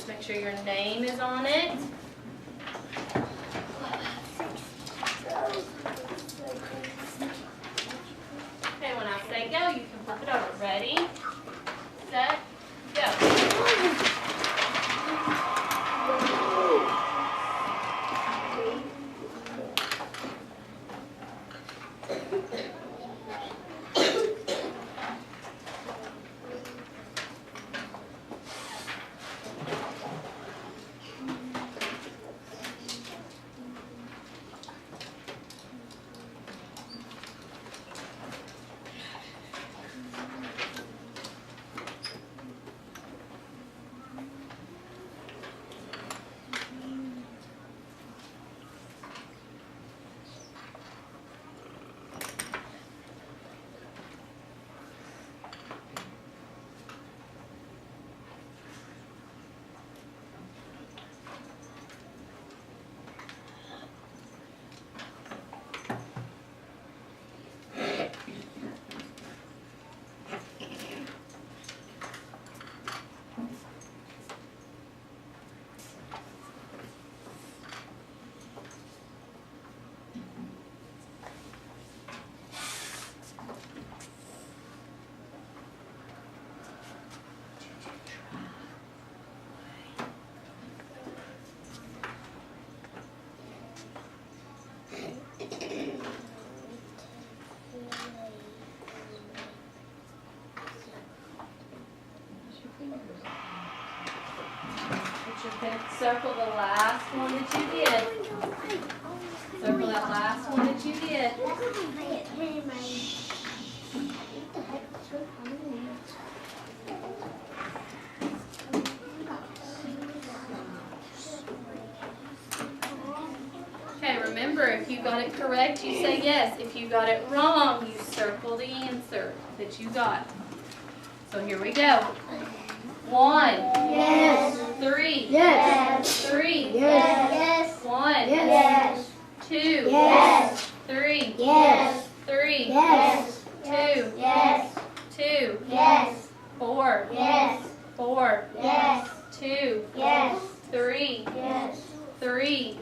Just make sure your name is on it. Okay, when I say go, you can flip it over. Ready, set, go. Circle the last one that you did. Circle that last one that you did. Okay, remember, if you got it correct, you say yes. If you got it wrong, you circle the answer that you got. So here we go. 1. Yes. 3. Yes. 3. Yes. 1. Yes. 2. Yes. 3. Yes. 3. Yes. 2. Yes. 2. Yes. 4. Yes. 4. Yes. 2. Yes. 3. Yes. 3.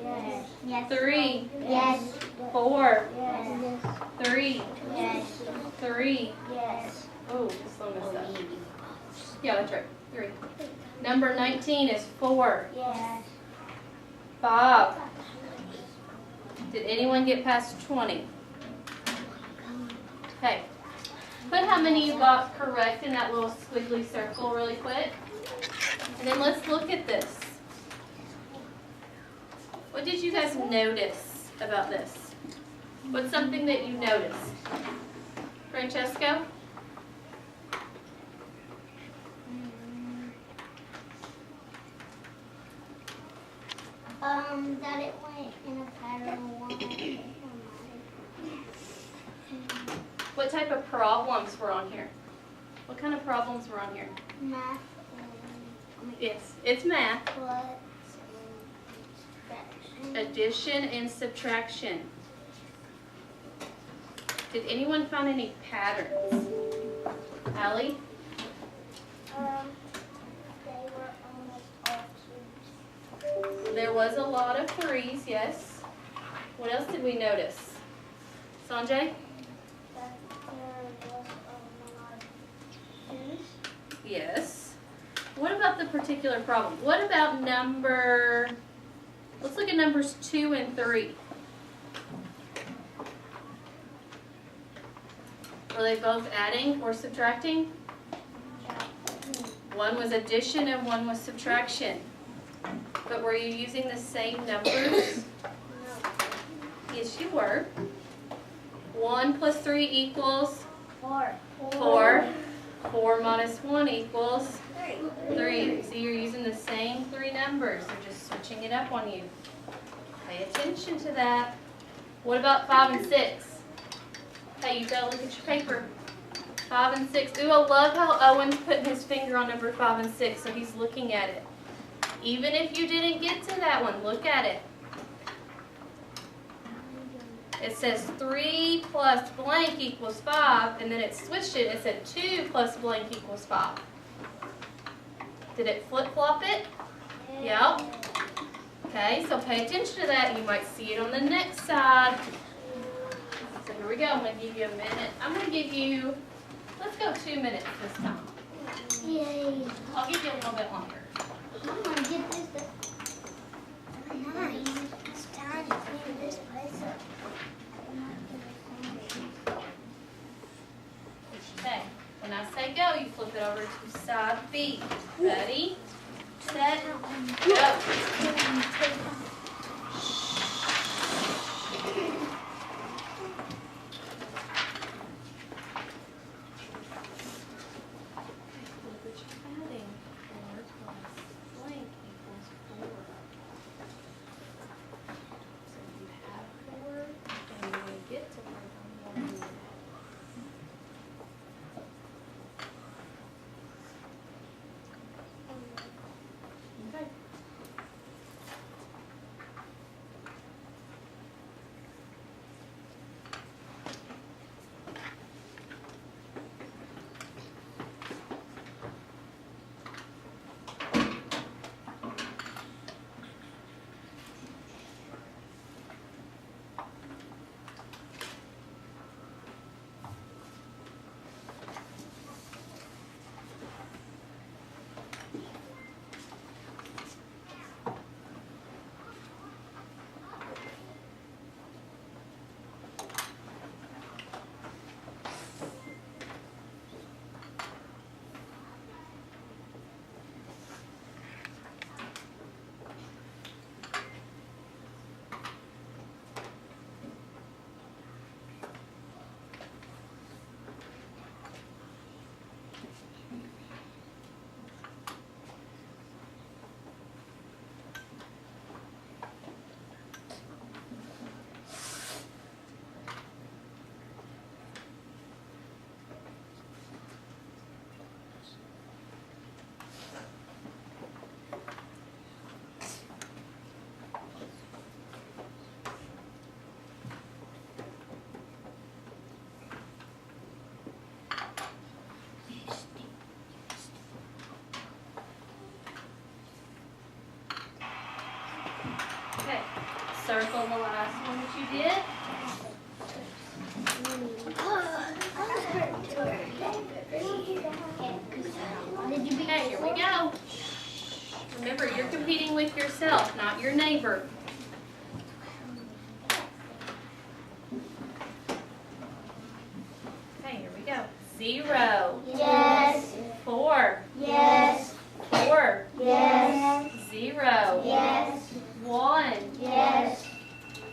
Yes. 3. Yes. 4. Yes. 3. Yes. 3. Yes. Oh, this one messed up. Yeah, that's right. 3. Number 19 is 4. Yes. 5. Did anyone get past 20? Okay. Put how many you got correct in that little squiggly circle really quick. And then let's look at this. What did you guys notice about this? What's something that you noticed? Francesco? That it went in a pattern line. What type of problems were on here? What kind of problems were on here? Math Yes, it's math. plus Addition and subtraction. Did anyone find any patterns? Allie? They were almost all twos. There was a lot of 3s, yes. What else did we notice? Sanjay? That there was a lot of twos. Yes. What about the particular problem? What about let's look at numbers 2 and 3. Were they both adding or subtracting? One was addition and one was subtraction. But were you using the same numbers? Yes, you were. 1 plus 3 equals 4. 4. 4 minus 1 equals 3. 3. So you're using the same 3 numbers. They're just switching it up on you. Pay attention to that. What about 5 and 6? Hey, you gotta look at your paper. 5 and 6. Ooh, I love how Owen's putting his finger on number 5 and 6, so he's looking at it. Even if you didn't get to that one, look at it. It says 3 plus blank equals 5, and then it switched it. It said 2 plus blank equals 5. Did it flip-flop it? Yep. Okay, so pay attention to that. You might see it on the next side. So here we go. I'm going to give you a minute. I'm going to give you, let's go 2 minutes this time. Yay. I'll give you a little bit longer. I'm gonna get this. Nice. It's time to clean this place up. Okay. When I say go, you flip it over to side B. Ready, set, go. Circle the last one that you did. Okay, here we go. Remember, you're competing with yourself, not your neighbor. Okay, here we go. 0. Yes. 4. Yes. 4. Yes. 0. Yes. 1. Yes.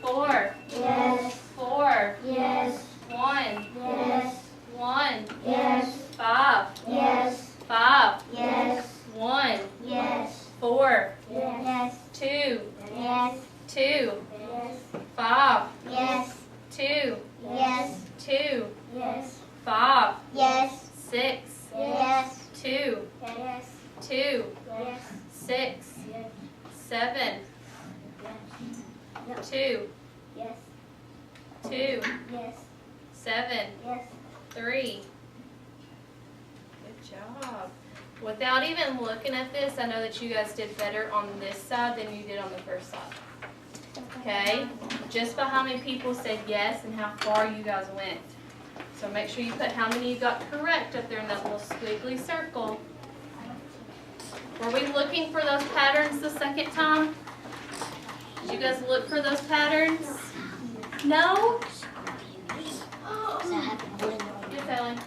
4. Yes. 4. Yes. 1. Yes. 1. Yes. 5. Yes. 5. Yes. 1. Yes. 4. Yes. 2. Yes. 2. Yes. 5. Yes. 2. Yes. 2. Yes. 5. Yes. 6. Yes. 2. Yes. 2. Yes. 6. Yes. 7. 2. Yes. 2. Yes. 7. Yes. 3. Good job. Without even looking at this, I know that you guys did better on this side than you did on the first side. Okay? Just by how many people said yes and how far you guys went. So make sure you put how many you got correct up there in that little squiggly circle. Were we looking for those patterns the second time? Did you guys look for those patterns? No? Yes, Ellen.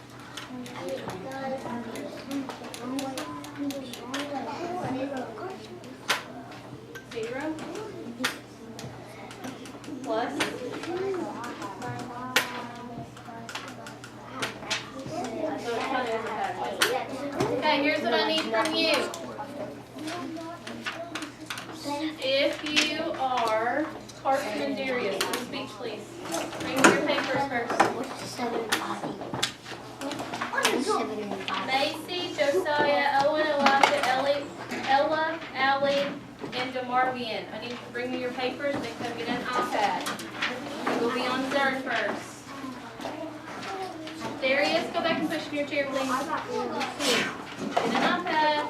0 plus. Okay, here's what I need from you. If you are Carson and Darius, no speech please. Bring me your papers first. Macy, Josiah, Owen, Elijah, Ella, Allie, and DeMarvian. I need you to bring me your papers and then come get an iPad. We'll be on third first. Darius, go back and push in your chair, please. Get an iPad.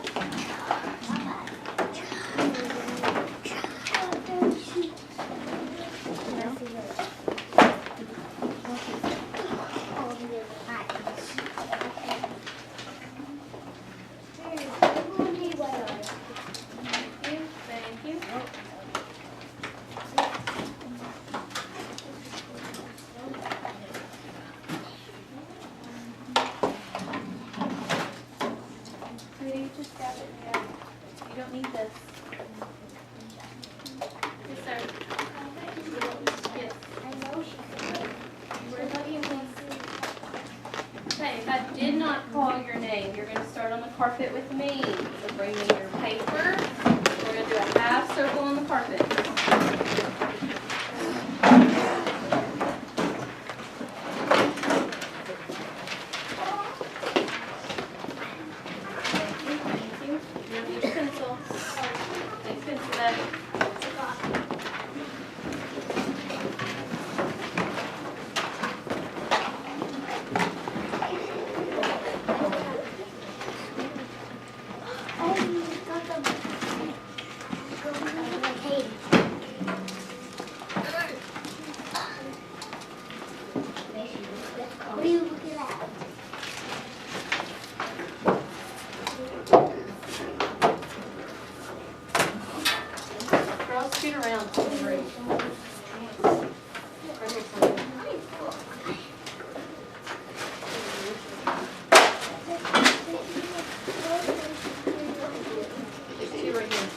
did not call your name. You're gonna start on the carpet with me. So bring me your paper. We're gonna do a half circle on the carpet. Thank you. You're gonna use pencil. Take pencil back. Oh, you got the cake. What are you looking at? Girls, scoot around. There's two right here.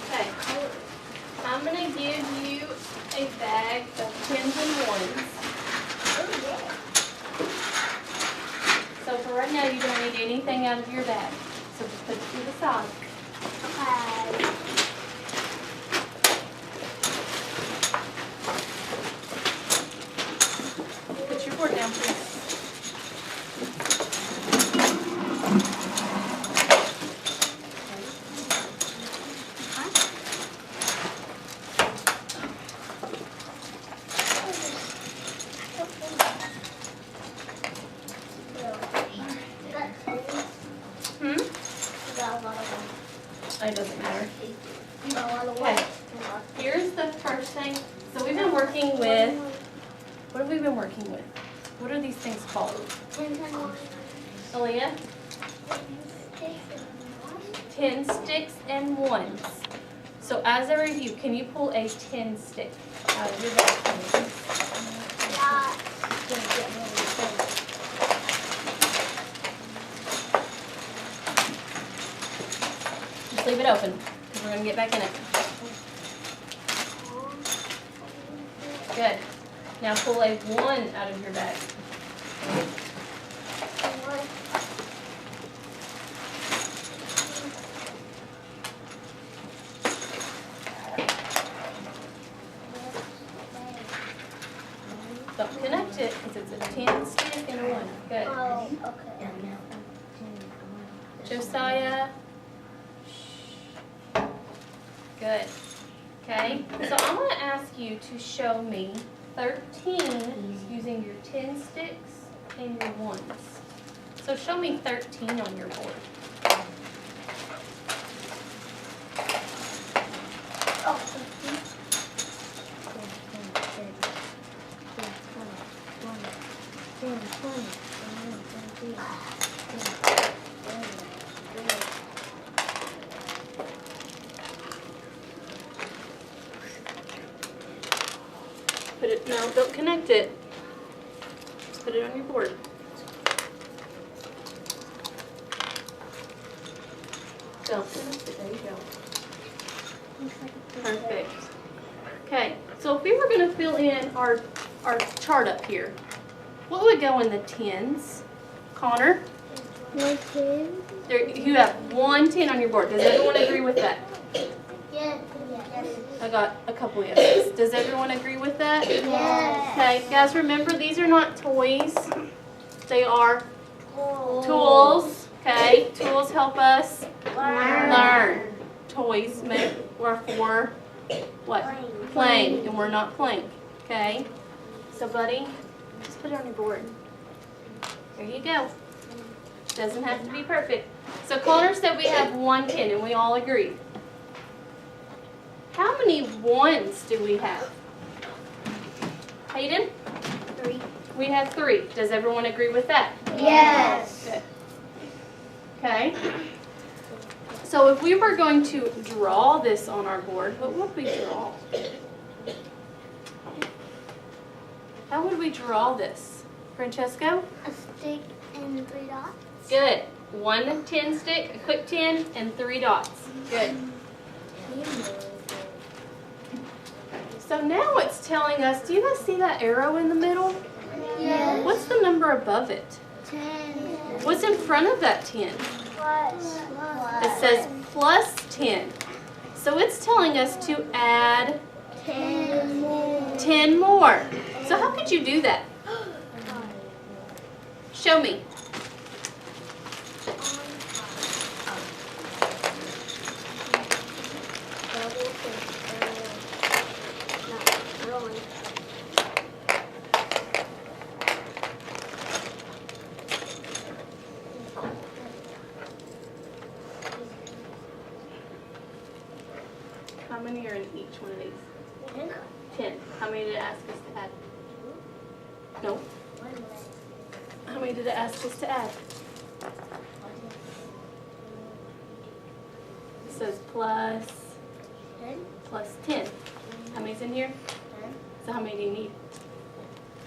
Okay. I'm gonna give you a bag of 10s and 1s. So for right now, you don't need anything out of your bag. So just put it to the side. Put your board down, please. Hmm? It doesn't matter. Okay. Here's the first thing. So we've been working with, what have we been working with? What are these things called? Aaliyah? 10 sticks and 1s. So as a review, can you pull a 10 stick out of your bag? Just leave it open, because we're going to get back in it. Good. Now pull a 1 out of your bag. Don't connect it, because it's a 10 stick and a 1. Good. Oh, okay. Josiah. Good. Okay, so I'm going to ask you to show me 13 using your 10 sticks and your 1s. So show me 13 on your board. Oh, Put it, no, don't connect it. Just put it on your board. Don't connect it, there you go. Perfect. Okay, so if we were going to fill in our chart up here, what would go in the 10s? Connor? 1 10. There, you have 1 10 on your board. Does everyone agree with that? Yes. I got a couple yeses. Does everyone agree with that? Yes. Okay, guys, remember these are not toys. They are tools. Okay, tools help us learn. Toys are for what? Playing, and we're not playing. Okay, so buddy, just put it on your board. There you go. Doesn't have to be perfect. So Connor said we have 1 10, and we all agree. How many 1s do we have? Hayden? 3. We have 3. Does everyone agree with that? Yes. Good. Okay. So if we were going to draw this on our board, what would we draw? How would we draw this? Francesco? A stick and 3 dots. Good. 1 10 stick, a quick 10, and 3 dots. Good. So now it's telling us, do you guys see that arrow in the middle? Yes. What's the number above it? 10. What's in front of that 10? Plus. It says plus 10. So it's telling us to add 10 more. 10 more. So how could you do that? Show me. How many are in each one of these? 10. How many did it ask us to add? No. How many did it ask us to add? It says plus 10. How many's in here? So how many do you need?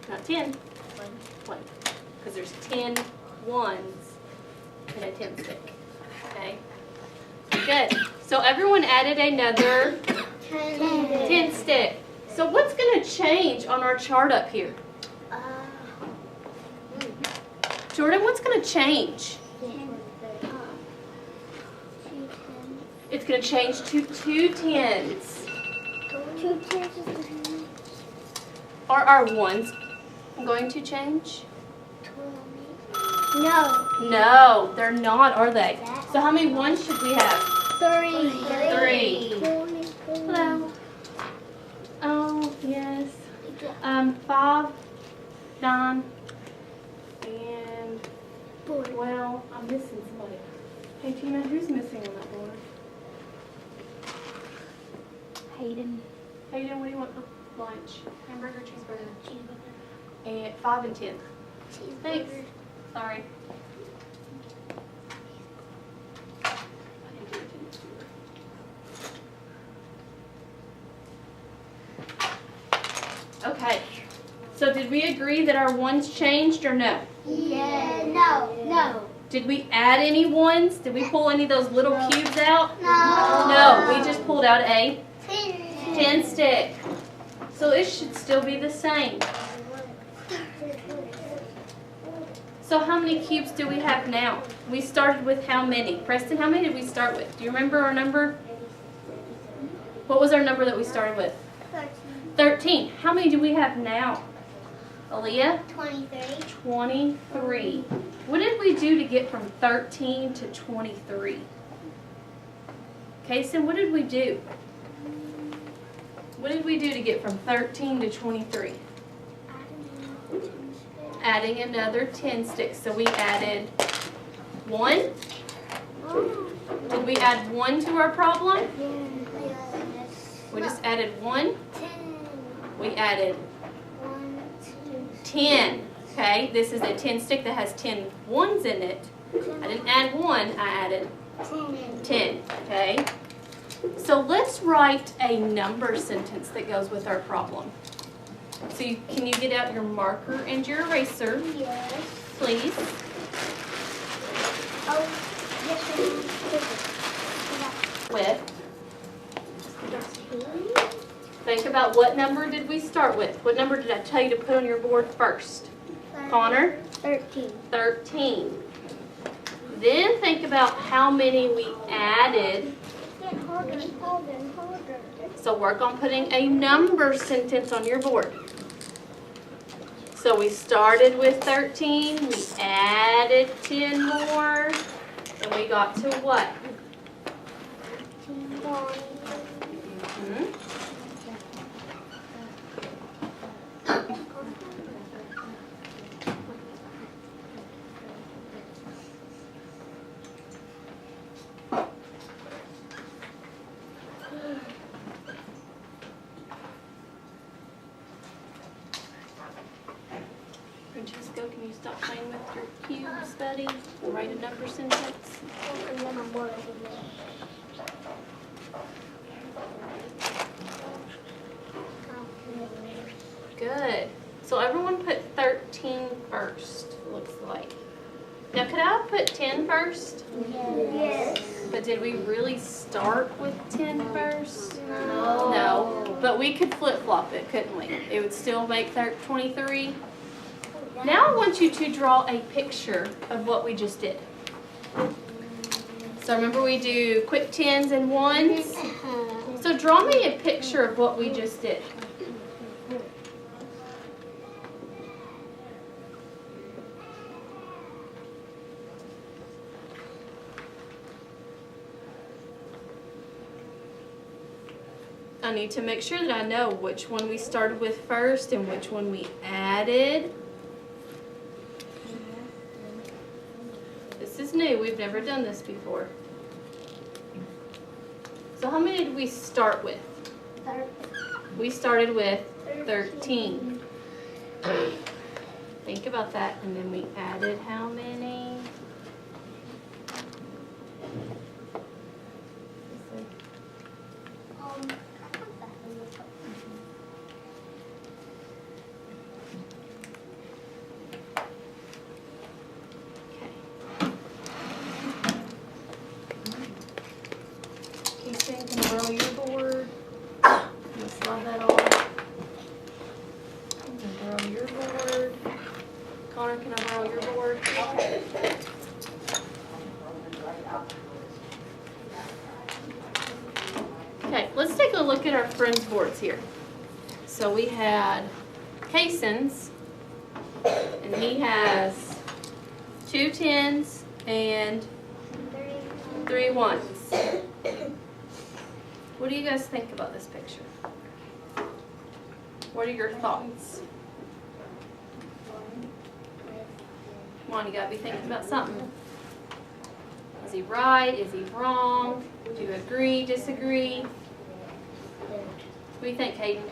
Not 10. 1. Because there's 10 ones in a 10 stick. Okay? Good. So everyone added another 10 stick. So what's going to change on our chart up here? Jordan, what's going to change? It's going to change to 2 10s. 2 10s. Are our ones going to change? No. No, they're not, are they? So how many ones should we have? 3. 3. Hello. Oh, yes. 5, 9, and, well, I'm missing somebody. Hey, Tina, who's missing on that board? Hayden. Hayden, what do you want for lunch? Hamburger, cheeseburger? And 5 and 10. Thanks. Sorry. Okay. So did we agree that our ones changed or no? Yeah. No. Did we add any ones? Did we pull any of those little cubes out? No. No, we just pulled out a 10. 10 stick. So it should still be the same. So how many cubes do we have now? We started with how many? Preston, how many did we start with? Do you remember our number? What was our number that we started with? 13. How many do we have now? Aaliyah? 23. 23. What did we do to get from 13 to 23? Kason, what did we do? What did we do to get from 13 to 23? Adding another 10 sticks. So we added 1. Did we add 1 to our problem? We just added 1. 10. We added 1, 2, 10. Okay, this is a 10 stick that has 10 ones in it. I didn't add 1, I added 10. Okay, so let's write a number sentence that goes with our problem. So can you get out your marker and your eraser, Yes. please? Oh, yes, With, think about what number did we start with? What number did I tell you to put on your board first? Connor? 13. 13. Then think about how many we added. Harder. So work on putting a number sentence on your board. So we started with 13, we added 10 more, and we got to what? Francesco, can you stop playing with your cubes, buddy? We'll write a number sentence. Good. So everyone put 13 first, looks like. Now, could I put 10 first? Yes. But did we really start with 10 first? No. No. But we could flip-flop it, couldn't we? It would still make 23. Now I want you to draw a picture of what we just did. So remember we do quick 10s and 1s? So draw me a picture of what we just did. I need to make sure that I know which one we started with first and which one we added. This is new. We've never done this before. So how many did we start with? We started with 13. Think about that. And then we added how many? Can you borrow your board? Let's slide that off. Can I borrow your board? Connor, can I borrow your board? Okay. Okay, let's take a look at our friends' boards here. So we had Kason's, and he has 2 10s and 3 1s. What do you guys think about this picture? What are your thoughts? Come on, you gotta be thinking about something. Is he right? Is he wrong? Do you agree, disagree? What do you think, Hayden?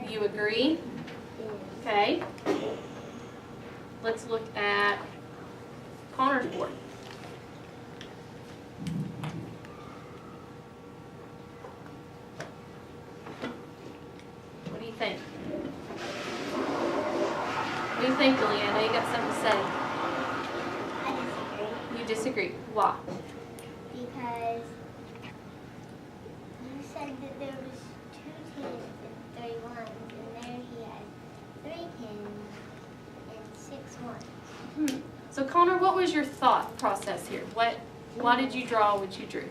You agree? Okay. Let's look at Connor's board. What do you think? What do you think, Lily? I know you got something to say. I disagree. You disagree. Why? Because you said that there was 2 10s and 3 1s, and there he had 3 10s and 6 1s. So Connor, what was your thought process here? Why did you draw what you drew?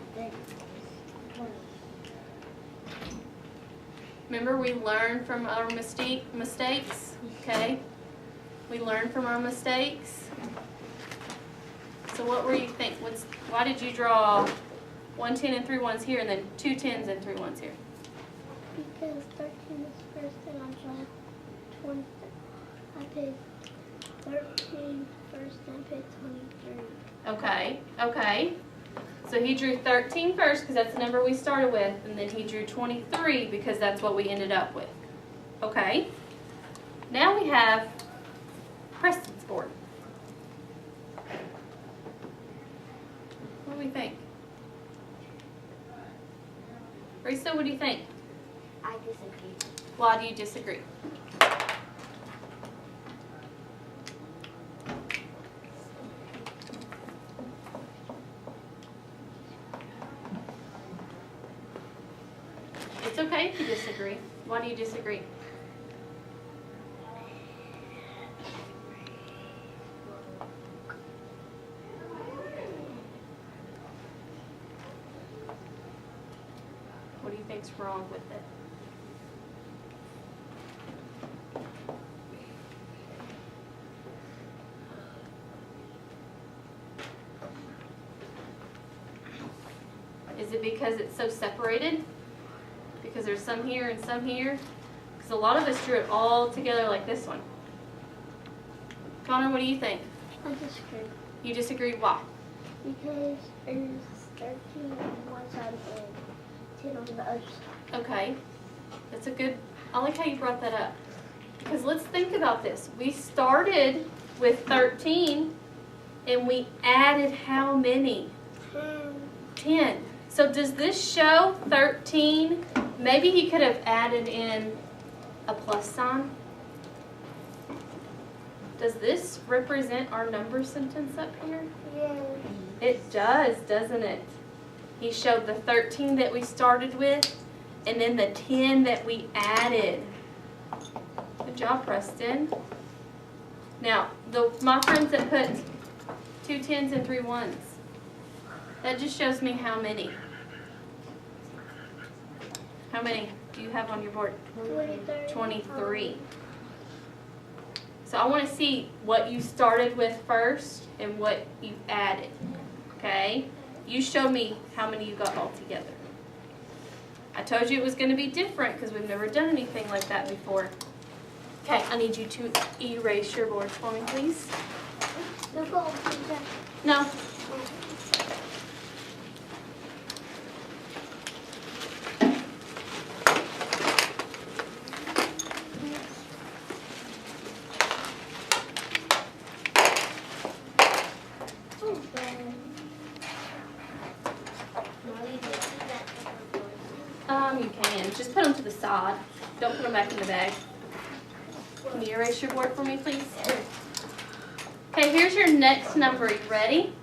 Remember, we learn from our mistakes, okay? We learn from our mistakes. So what were you think? Why did you draw 1 10 and 3 1s here and then 2 10s and 3 1s here? Because 13 is first and I draw 20. I picked 13 first and I picked 23. Okay. So he drew 13 first because that's the number we started with, and then he drew 23 because that's what we ended up with. Okay. Now we have Preston's board. What do we think? Risa, what do you think? I disagree. Why do you disagree? It's okay if you disagree. Why do you disagree? What do you think's wrong with it? Is it because it's so separated? Because there's some here and some here? Because a lot of us drew it all together like this one. Connor, what do you think? I disagree. You disagree? Why? Because there's 13 on one side and 10 on the other side. Okay. That's a good, I like how you brought that up. Because let's think about this. We started with 13 and we added how many? 10. So does this show 13? Maybe he could have added in a plus sign. Does this represent our number sentence up here? Yeah. It does, doesn't it? He showed the 13 that we started with, and then the 10 that we added. Good job, Preston. Now, my friends that put 2 10s and 3 1s, that just shows me how many. How many do you have on your board? 23. So I want to see what you started with first and what you added, okay? You show me how many you got all together. I told you it was going to be different because we've never done anything like that before. Okay, I need you to erase your board for me, please. No. You can. Just put them to the side. Don't put them back in the bag. Can you erase your board for me, please? Okay, here's your next number. You ready?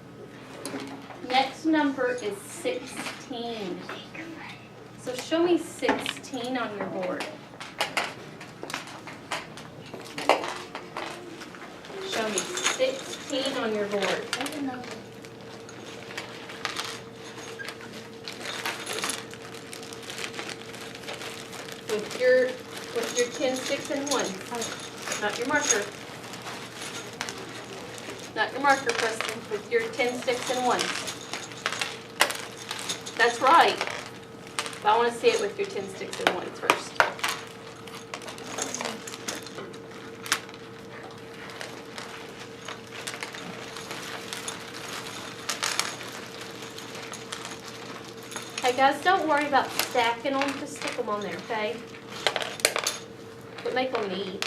Next number is 16. So show me 16 on your board. Show me 16 on your board. With your 10 sticks and 1s. Not your marker. Not your marker, Preston. With your 10 sticks and 1s. That's right. But I want to see it with your 10 sticks and 1s first. Hey guys, don't worry about stacking them. Just stick them on there, okay? But make them neat.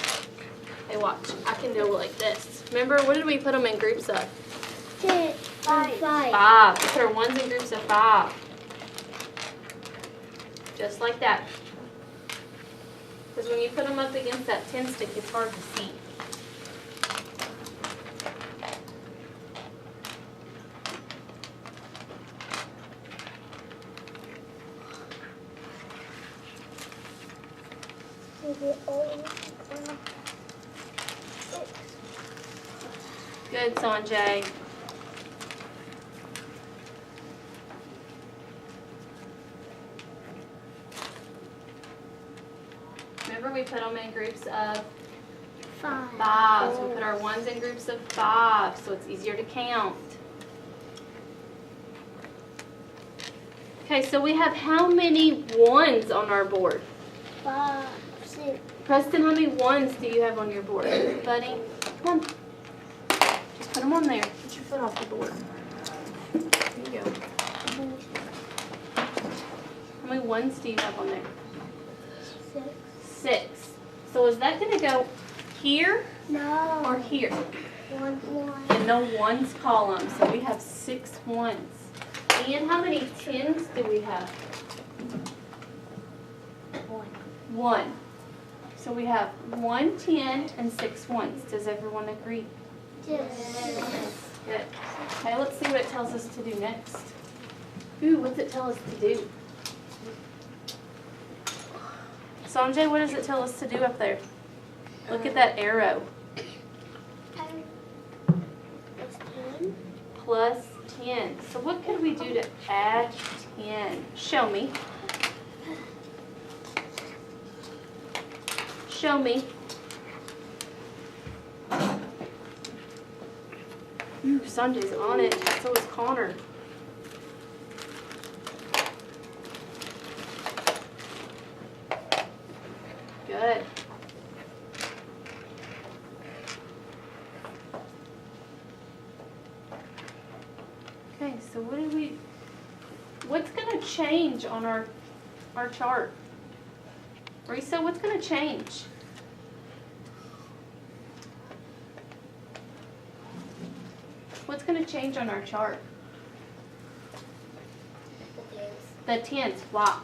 Hey, watch. I can do it like this. Remember, what did we put them in groups of? 10, 5. 5. We put our 1s in groups of 5. Just like that. Because when you put them up against that 10 stick, it's hard to see. Good, Sanjay. Remember we put them in groups of 5. So we put our 1s in groups of 5, so it's easier to count. Okay, so we have how many 1s on our board? 5, 6. Preston, how many 1s do you have on your board, buddy? Come on. Just put them on there. Get your foot off the board. There you go. How many 1s do you have on there? 6. 6. So is that going to go here No. or here? 1. In no 1s column, so we have 6 1s. And how many 10s do we have? 1. So we have 1 10 and 6 1s. Does everyone agree? Yes. Good. Okay, let's see what it tells us to do next. Ooh, what's it tell us to do? Sanjay, what does it tell us to do up there? Look at that arrow. Plus 10. So what could we do to add 10? Show me. Show me. Ooh, Sanjay's on it. So is Connor. Good. Okay, so what's going to change on our chart? Risa, what's going to change? What's going to change on our chart? The 10s. Why?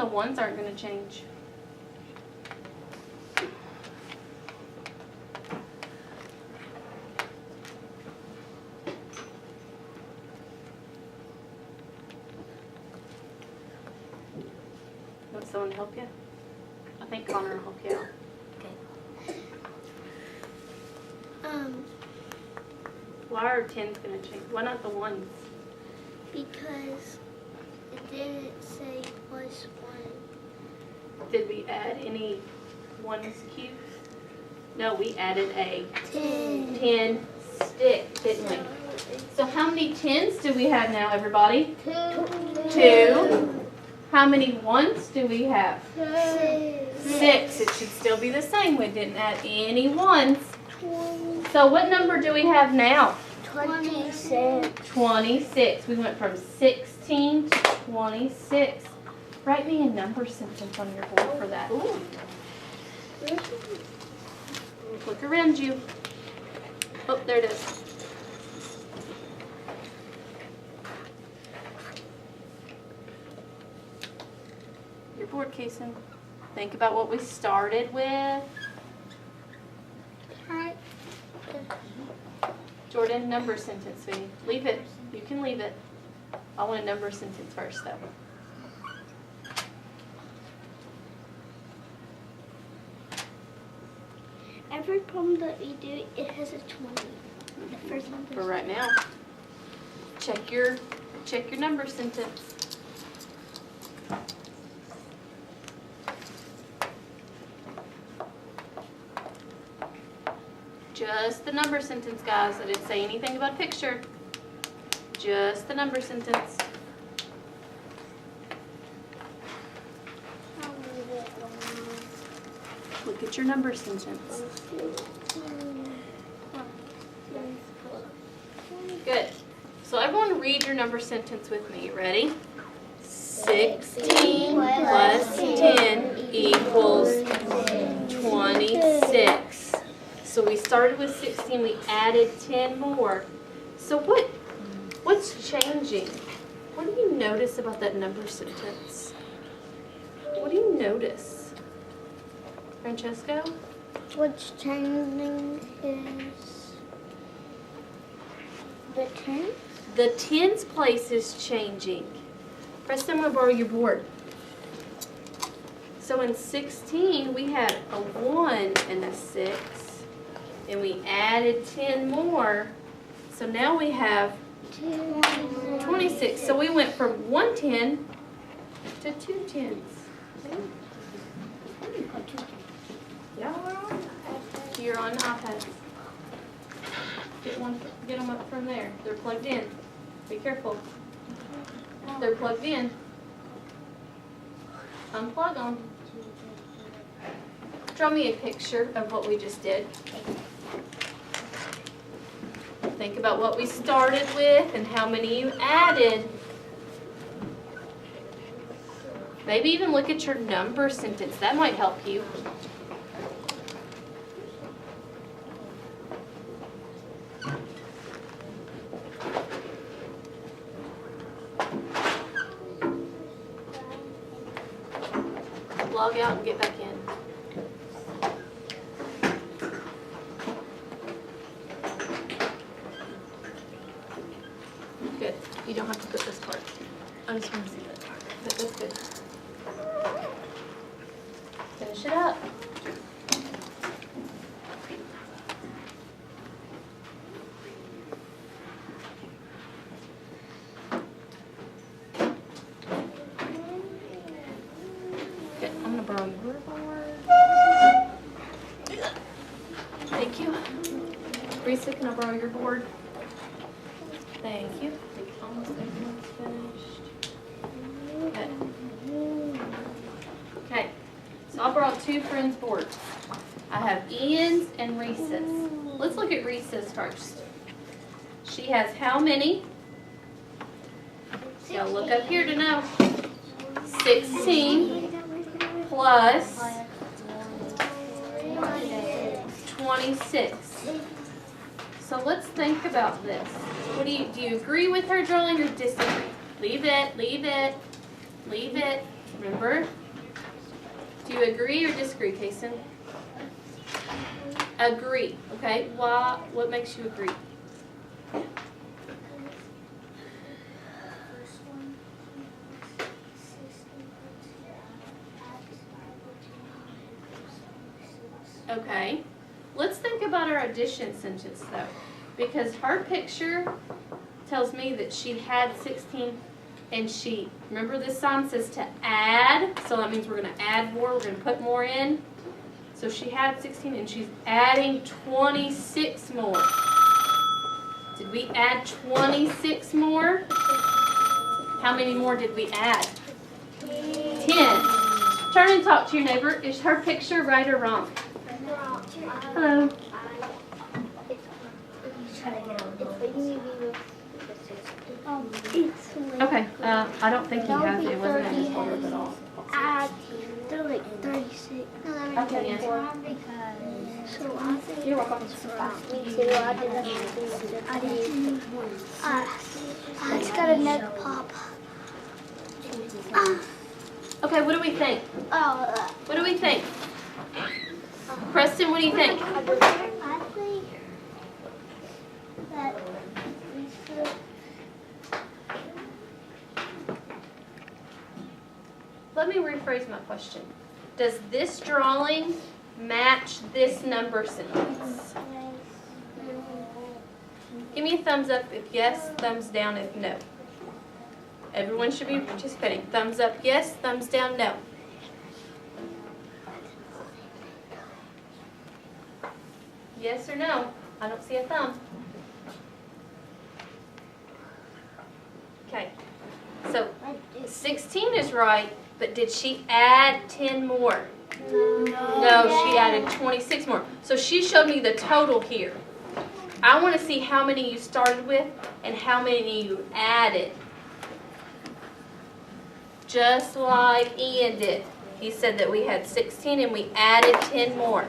the ones aren't gonna change? Want someone to help you? I think Connor will help you out. Why are 10s gonna change? Why not the ones? Because it didn't say +1. Did we add any ones cubes? No, we added a 10 stick, didn't we? So how many 10s do we have now, everybody? 2. How many ones do we have? 6. It should still be the same. We didn't add any ones. So what number do we have now? 26. 26. We went from 16 to 26. Write me a number sentence on your board for that. Look around you. Oh, there it is. Your board, Kason. Think about what we started with. Jordan, number sentence, sweetie. Leave it. You can leave it. I want a number sentence first, though. Every problem that we do, it has a 20. The first one. For right now. Check your number sentence. Just the number sentence, guys. I didn't say anything about picture. Just the number sentence. Look at your number sentence. Good. So everyone read your number sentence with me. Ready? 16 plus 10 equals 26. So we started with 16, we added 10 more. So what's changing? What do you notice about that number sentence? What do you notice? Francesco? What's changing is the 10. The tens place is changing. Preston, I'm going to borrow your board. So in 16, we had a 1 and a 6. And we added 10 more. So now we have 26. So we went from 1 10 to 2 10s. Yeah, we're on. You're on iPad. Get them up from there. They're plugged in. Be careful. They're plugged in. Unplug them. Draw me a picture of what we just did. Think about what we started with and how many you added. Maybe even look at your number sentence. That might help you. Log out and get back in. Good. You don't have to put this part. I just want to see that part. That's good. Finish it up. Good. I'm going to borrow your board. Thank you. Risa, can I borrow your board? Thank you. Almost everyone's finished. Good. Okay. So I'll borrow two friends' boards. I have Ian's and Reese's. Let's look at Reese's first. She has how many? So look up here to know. 16 plus 26. So let's think about this. What do you agree with her drawing or disagree? Leave it, leave it, leave it. Remember? Do you agree or disagree, Kason? Agree. Okay. Why? What makes you agree? Okay. Let's think about our addition sentence though, because her picture tells me that she had 16 and remember this sign says to add, so that means we're going to add more, we're going to put more in. So she had 16 and she's adding 26 more. Did we add 26 more? How many more did we add? 10. Turn and talk to your neighbor. Is her picture right or wrong? Hello. Okay, I don't think he has it. It wasn't in his photos at all. They're like 36. Okay, yes. So I think You're welcome. me too. I did. I just got a neck pop. Okay, what do we think? What do we think? Preston, what do you think? I think that we should. Let me rephrase my question. Does this drawing match this number sentence? Give me a thumbs up if yes, thumbs down if no. Everyone should be participating. Thumbs up yes, thumbs down no. Yes or no? I don't see a thumb. Okay. So 16 is right, but did she add 10 more? No, she added 26 more. So she showed me the total here. I want to see how many you started with and how many you added. Just like Ian did. He said that we had 16 and we added 10 more.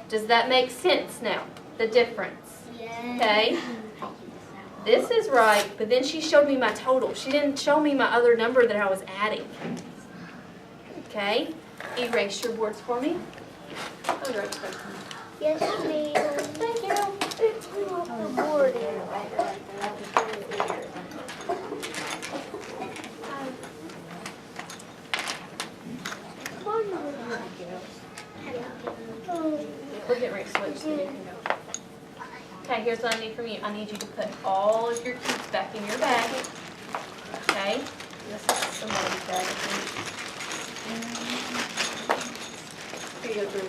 Does that make sense now? The difference? Okay? This is right, but then she showed me my total. She didn't show me my other number that I was adding. Okay? Erase your boards for me. Oh, you're right. Yes, ma'am. Thank you. It's on the board. We're getting ready to switch so you can go. Okay, here's what I need from you. I need you to put all of your keys back in your bag. Okay? This is somebody's bag, I think. Here you go, Drew.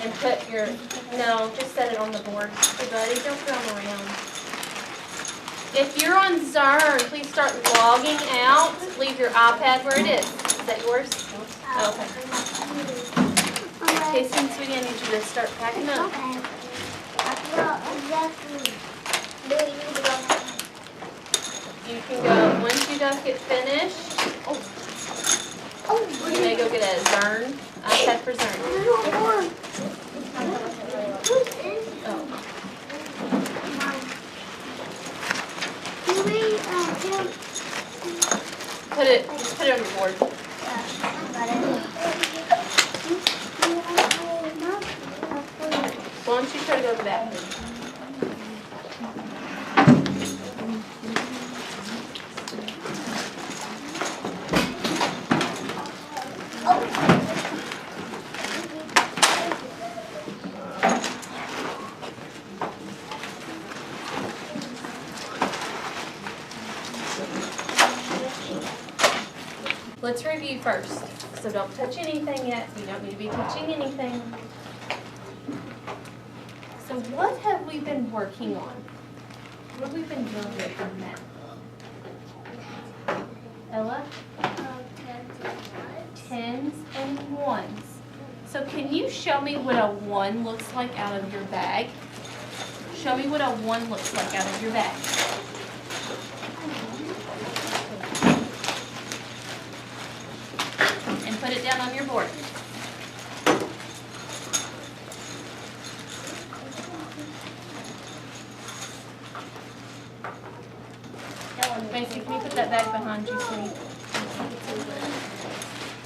And put your, no, just set it on the board. Hey, buddy, don't throw them around. If you're on Zern, please start logging out. Leave your iPad where it is. Is that yours? Okay. Okay, since we need you to start packing up. Okay. Exactly. You can go, once you guys get finished, you may go get a Zern, iPad for Zern. Oh. Just put it on your board. Why don't you try to go to the bathroom? Let's review first. So don't touch anything yet. You don't need to be touching anything. So what have we been working on? What have we been doing with on that? Ella? Tens and ones. So can you show me what a 1 looks like out of your bag? Show me what a 1 looks like out of your bag. And put it down on your board. Macy, can you What'd you say?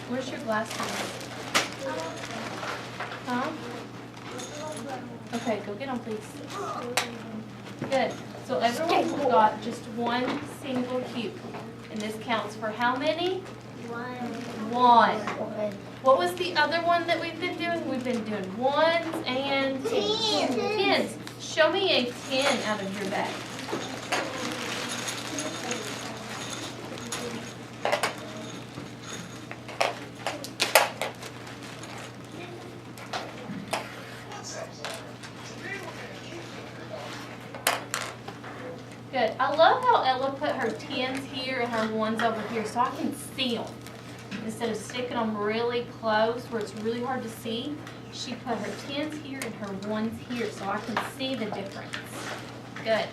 Where's your glasses? Huh? Okay, go get them, please. Good. So everyone's got just one single cube. And this counts for how many? One. What was the other one that we've been doing? We've been doing ones and tens. Show me a 10 out of your bag. Good. I love how Ella put her 10s here and her 1s over here so I can see them. Instead of sticking them really close where it's really hard to see, she put her 10s here and her 1s here so I can see the difference. Good.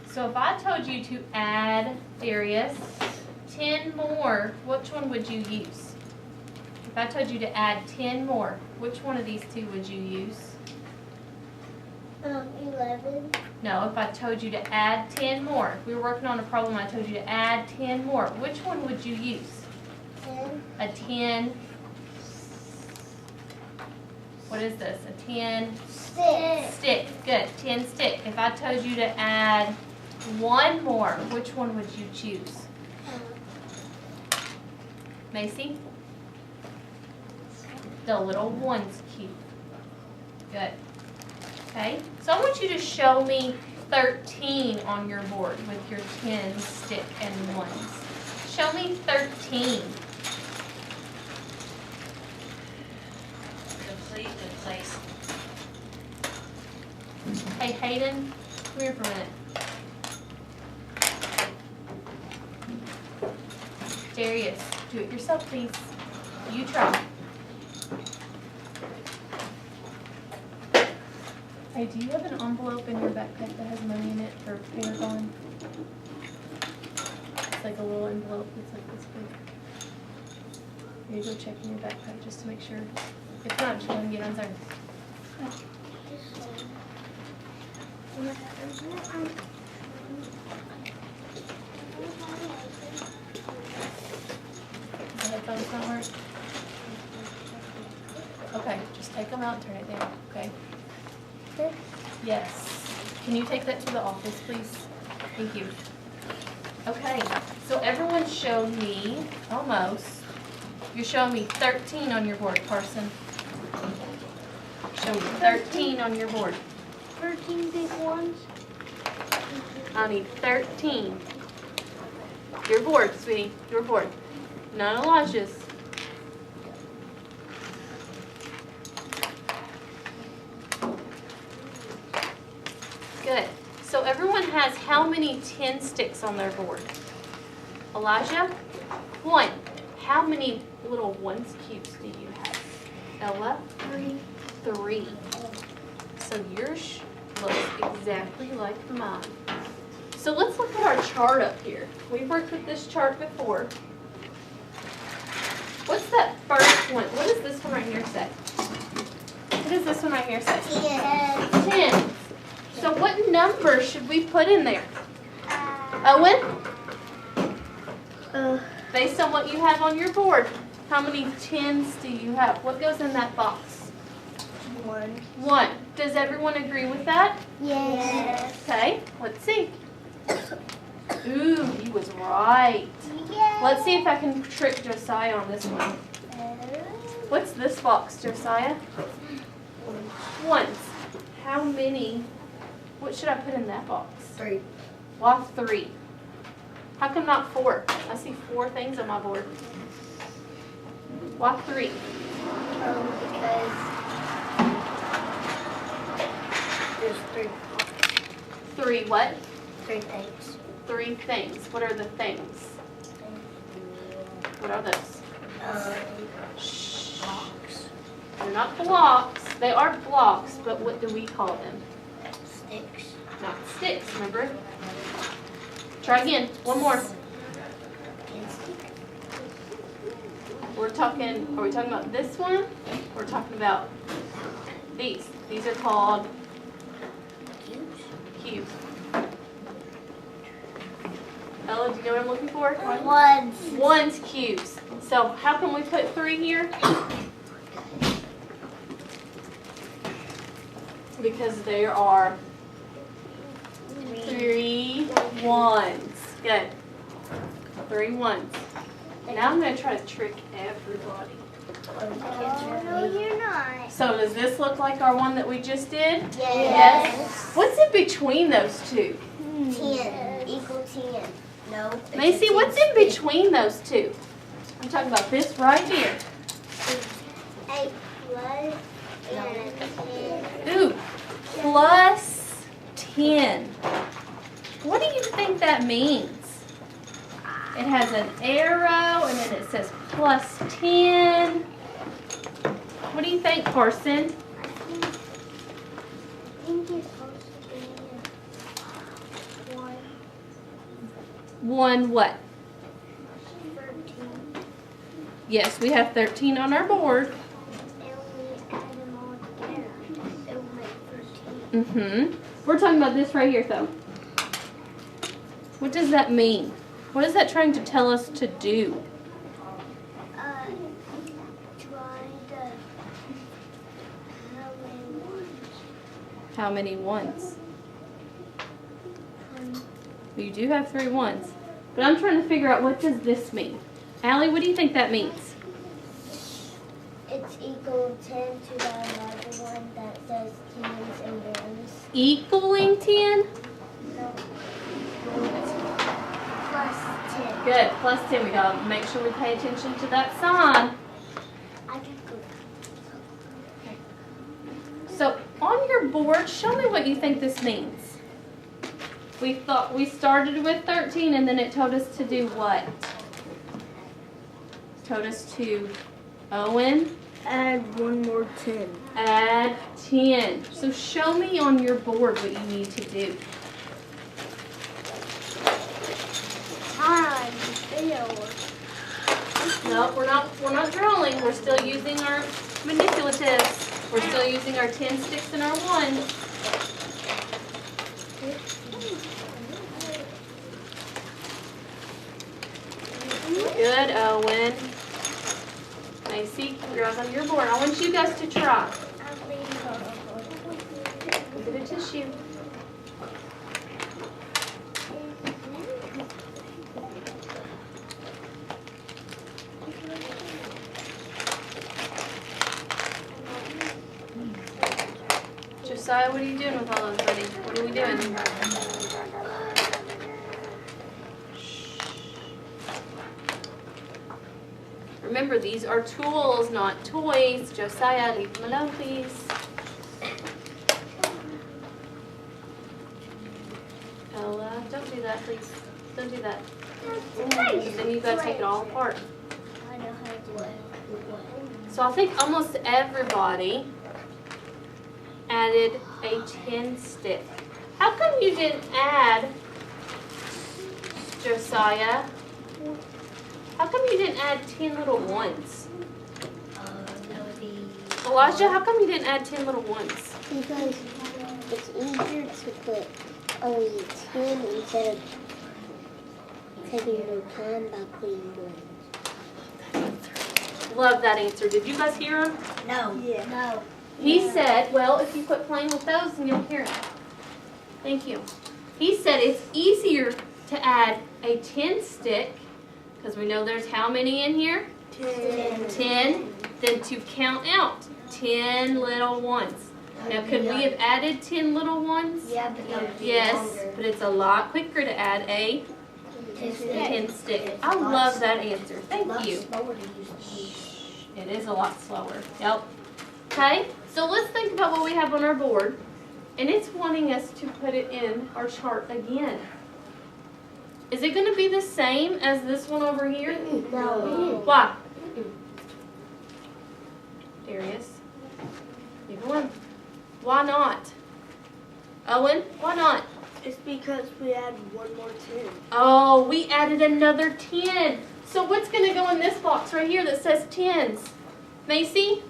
So if I told you to add, Darius, 10 more, which one would you use? If I told you to add 10 more, which one of these two would you use? 11. No, if I told you to add 10 more. If we were working on a problem, I told you to add 10 more. Which one would you use? 10. A 10. What is this? A 10 stick. Good. 10 stick. If I told you to add one more, which one would you choose? Macy? The little ones cube. Good. Okay, so I want you to show me 13 on your board with your 10 stick and 1s. Show me 13. Complete in place. Hey, Hayden, come here for a minute. Darius, do it yourself, please. You try. Hey, do you have an envelope in your backpack that has money in it for Paragon? It's like a little envelope that's like this big. Here, go check in your backpack just to make sure. If not, just go ahead and get on there. The headphones not work? Okay, just take them out and turn it down, okay? Yes. Can you take that to the office, please? Thank you. Okay, so everyone showed me, almost, you're showing me 13 on your board, Carson. Show me 13 on your board. 13 big ones. I need 13. Your board, sweetie, your board. None Elijah's. Good. So everyone has how many 10 sticks on their board? Elijah? 1. How many little 1s cubes do you have? Ella? 3. 3. So yours looks exactly like mine. So let's look at our chart up here. We've worked with this chart before. What's that first one? What does this one right here say? What does this one right here say? 10. So what number should we put in there? Owen? Based on what you have on your board, how many 10s do you have? What goes in that box? 1. 1. Does everyone agree with that? Yes. Okay, let's see. Ooh, he was right. Yes. Let's see if I can trick Josiah on this one. What's this box, Josiah? 1s. How many? What should I put in that box? 3. Why 3? How come not 4? I see 4 things on my board. Why 3? Because there's 3. 3 what? 3 things. 3 things. What are the things? What are those? Shh. Blocks. They're not blocks. They are blocks, but what do we call them? Sticks. Not sticks, remember? Try again. One more. We're talking, are we talking about this one? We're talking about these. These are called Cubes. cubes. Ella, do you know what I'm looking for? Ones. Ones cubes. So how can we put 3 here? Because there are 3 ones. Good. 3 ones. Now I'm going to try to trick everybody. No, you're not. So does this look like our one that we just did? Yes. What's in between those two? 10 equal 10. No. Macy, what's in between those two? I'm talking about this right here. 8 plus and 10. Ooh, plus 10. What do you think that means? It has an arrow and then it says plus 10. What do you think, Carson? I think it's supposed to be 1. 1 what? 13. Yes, we have 13 on our board. And we add them all together. It will make 13. We're talking about this right here, though. What does that mean? What is that trying to tell us to do? Try to How many ones? You do have 3 ones. But I'm trying to figure out, what does this mean? Allie, what do you think that means? It's equal 10 to the other one that says tens and ones. Equaling 10? No. Plus 10. Good, plus 10. We gotta make sure we pay attention to that sign. I can go. So on your board, show me what you think this means. We started with 13 and then it told us to do what? It told us to, Owen? Add 1 more 10. Add 10. So show me on your board what you need to do. Time. No, we're not drawing. We're still using our manipulatives. We're still using our 10 sticks and our 1s. Good, Owen. Macy, keep your eyes on your board. I want you guys to try. Look at the tissue. Josiah, what are you doing with all those, buddy? What are we doing? Remember, these are tools, not toys. Josiah, leave them alone, please. Ella, don't do that, please. Don't do that. Then you've got to take it all apart. I know how to do it. So I think almost everybody added a 10 stick. How come you didn't add, Josiah? How come you didn't add 10 little ones? Elijah, how come you didn't add 10 little ones? Because it's easier to put only 10 instead of taking your time by putting 1. Love that answer. Did you guys hear him? No. Yeah. No. He said, well, if you quit playing with those, then you'll hear him. Thank you. He said it's easier to add a 10 stick, because we know there's how many in here? 10. Then to count out 10 little ones. Now, could we have added 10 little ones? Yeah, but Yes, but it's a lot quicker to add a 10 stick. I love that answer. Thank you. It is a lot slower. Yep. Okay, so let's think about what we have on our board. And it's wanting us to put it in our chart again. Is it going to be the same as this one over here? No. Why? Darius? Leave alone. Why not? Owen, why not? It's because we add 1 more 10. Oh, we added another 10. So what's going to go in this box right here that says 10s? Macy?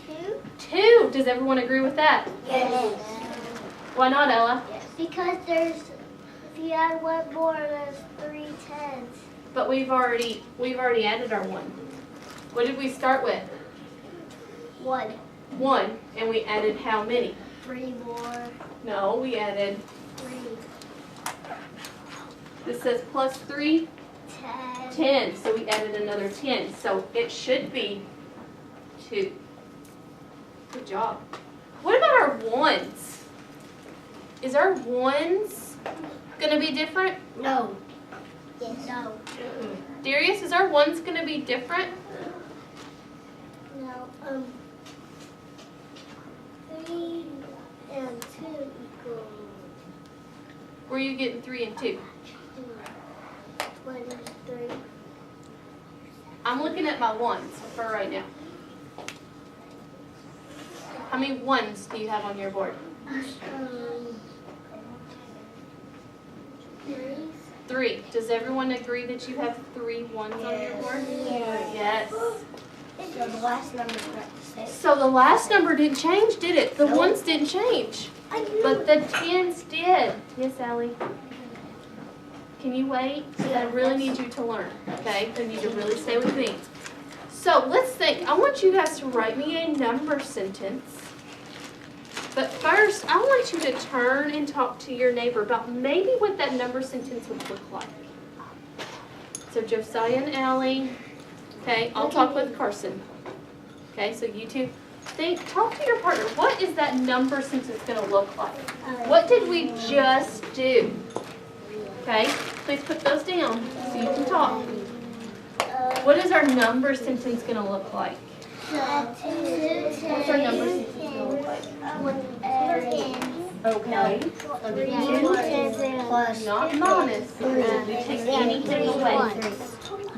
2. 2. Does everyone agree with that? Yes. Why not, Ella? Because there's If you add one more, that's 3 tens. But we've already added our 1. What did we start with? 1. 1, and we added how many? 3 more. No, we added, 3. this says plus 3, 10. 10, so we added another 10. So it should be 2. Good job. What about our 1s? Is our 1s gonna be different? No. Yes. No. Darius, is our 1s gonna be different? No. 3 and 2 equal Where are you getting 3 and 2? 23. I'm looking at my 1s for right now. How many 1s do you have on your board? 3. 3. Does everyone agree that you have 3 1s on your board? Yes. So the last number is not the same. So the last number didn't change, did it? The 1s didn't change. But the 10s did. Yes, Allie? Can you wait? I really need you to learn, okay? I need you to really stay with me. So let's think. I want you guys to write me a number sentence. But first, I want you to turn and talk to your neighbor about maybe what that number sentence would look like. So Josiah and Allie, okay, I'll talk with Carson. Okay, so you two talk to your partner. What is that number sentence going to look like? What did we just do? Okay, please put those down so you can talk. What is our number sentence going to look like? What's our number sentence going to look like? Okay. Plus Not minus, because we take anything away.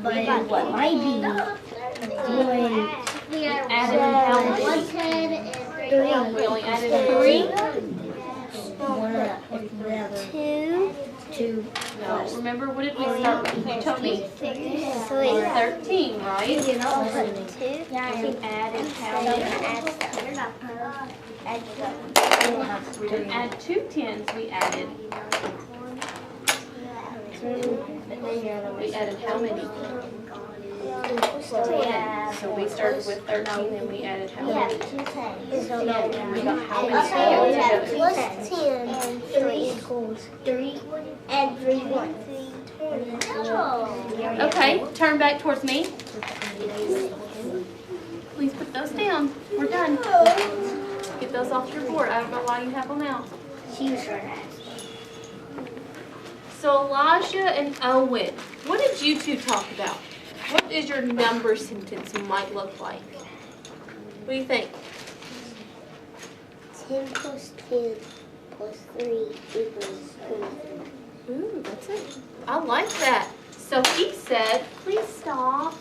But what might be Added how many? 1 10 and 3. We only added 3. 2. No, remember, what did we start with? You told me 13, right? You added how many? We didn't add 2 10s, we added. We added how many? 10. So we started with 13 and we added how many? 10. We got how many together? Plus 10 and 3 equals 3 and 3 1. Okay, turn back towards me. Please put those down. We're done. Get those off your board. I don't know why you have them out. So Elijah and Owen, what did you two talk about? What is your number sentence might look like? What do you think? 10 plus 10 plus 3 equals 23. Ooh, that's it. I like that. So he said, please stop.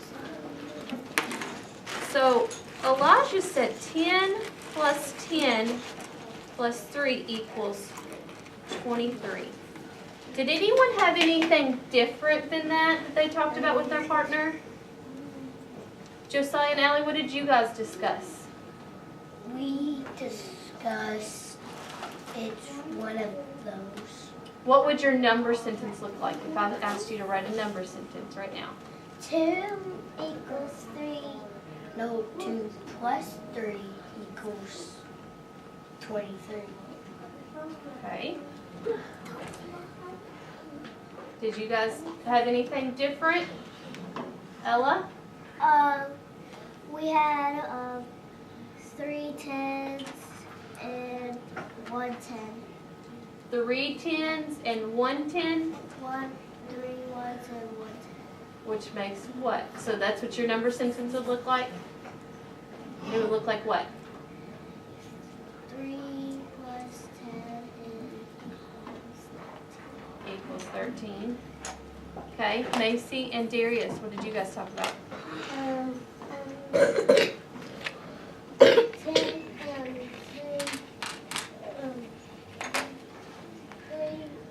So Elijah said 10 plus 10 plus 3 equals 23. Did anyone have anything different than that they talked about with their partner? Josiah and Allie, what did you guys discuss? We discussed it's one of those. What would your number sentence look like if I asked you to write a number sentence right now? 2 equals 3. No, 2 plus 3 equals 23. Okay. Did you guys have anything different? Ella? We had 3 10s and 1 10. 3 10s and 1 10? 1, 3 1s and 1 10. Which makes what? So that's what your number sentence would look like? It would look like what? 3 plus 10 Equals 13. Okay, Macy and Darius, what did you guys talk about? 10 and 3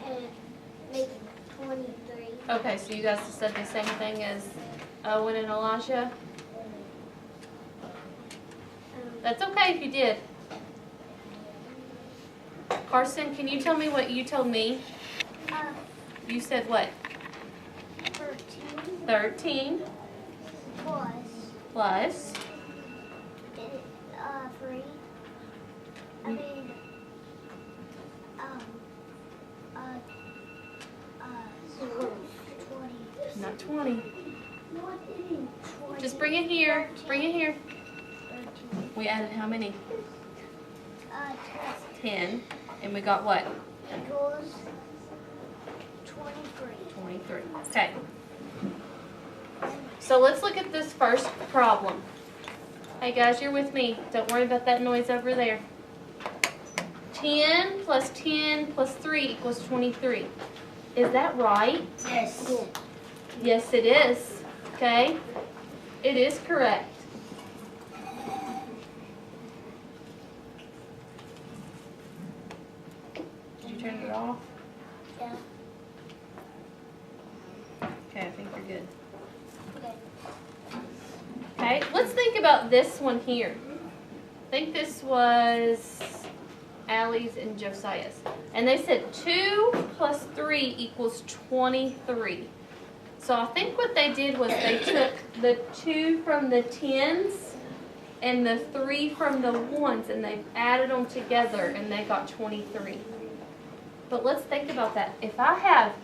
and make 23. Okay, so you guys said the same thing as Owen and Elijah? That's okay if you did. Carson, can you tell me what you told me? You said what? 13 13 plus plus 3. I mean, 20. not 20. What is 20? Just bring it here. 13. Bring it here. 13. We added how many? 10 10. And we got what? equals 23. 23. Okay. So let's look at this first problem. Hey guys, you're with me. Don't worry about that noise over there. 10 plus 10 plus 3 equals 23. Is that right? Yes. Yes, it is. Okay? It is correct. Did you turn it off? Yeah. Okay, I think you're good. Okay. Okay, let's think about this one here. I think this was Allie's and Josiah's. And they said 2 plus 3 equals 23. So I think what they did was they took the 2 from the 10s and the 3 from the 1s and they added them together and they got 23. But let's think about that. If I have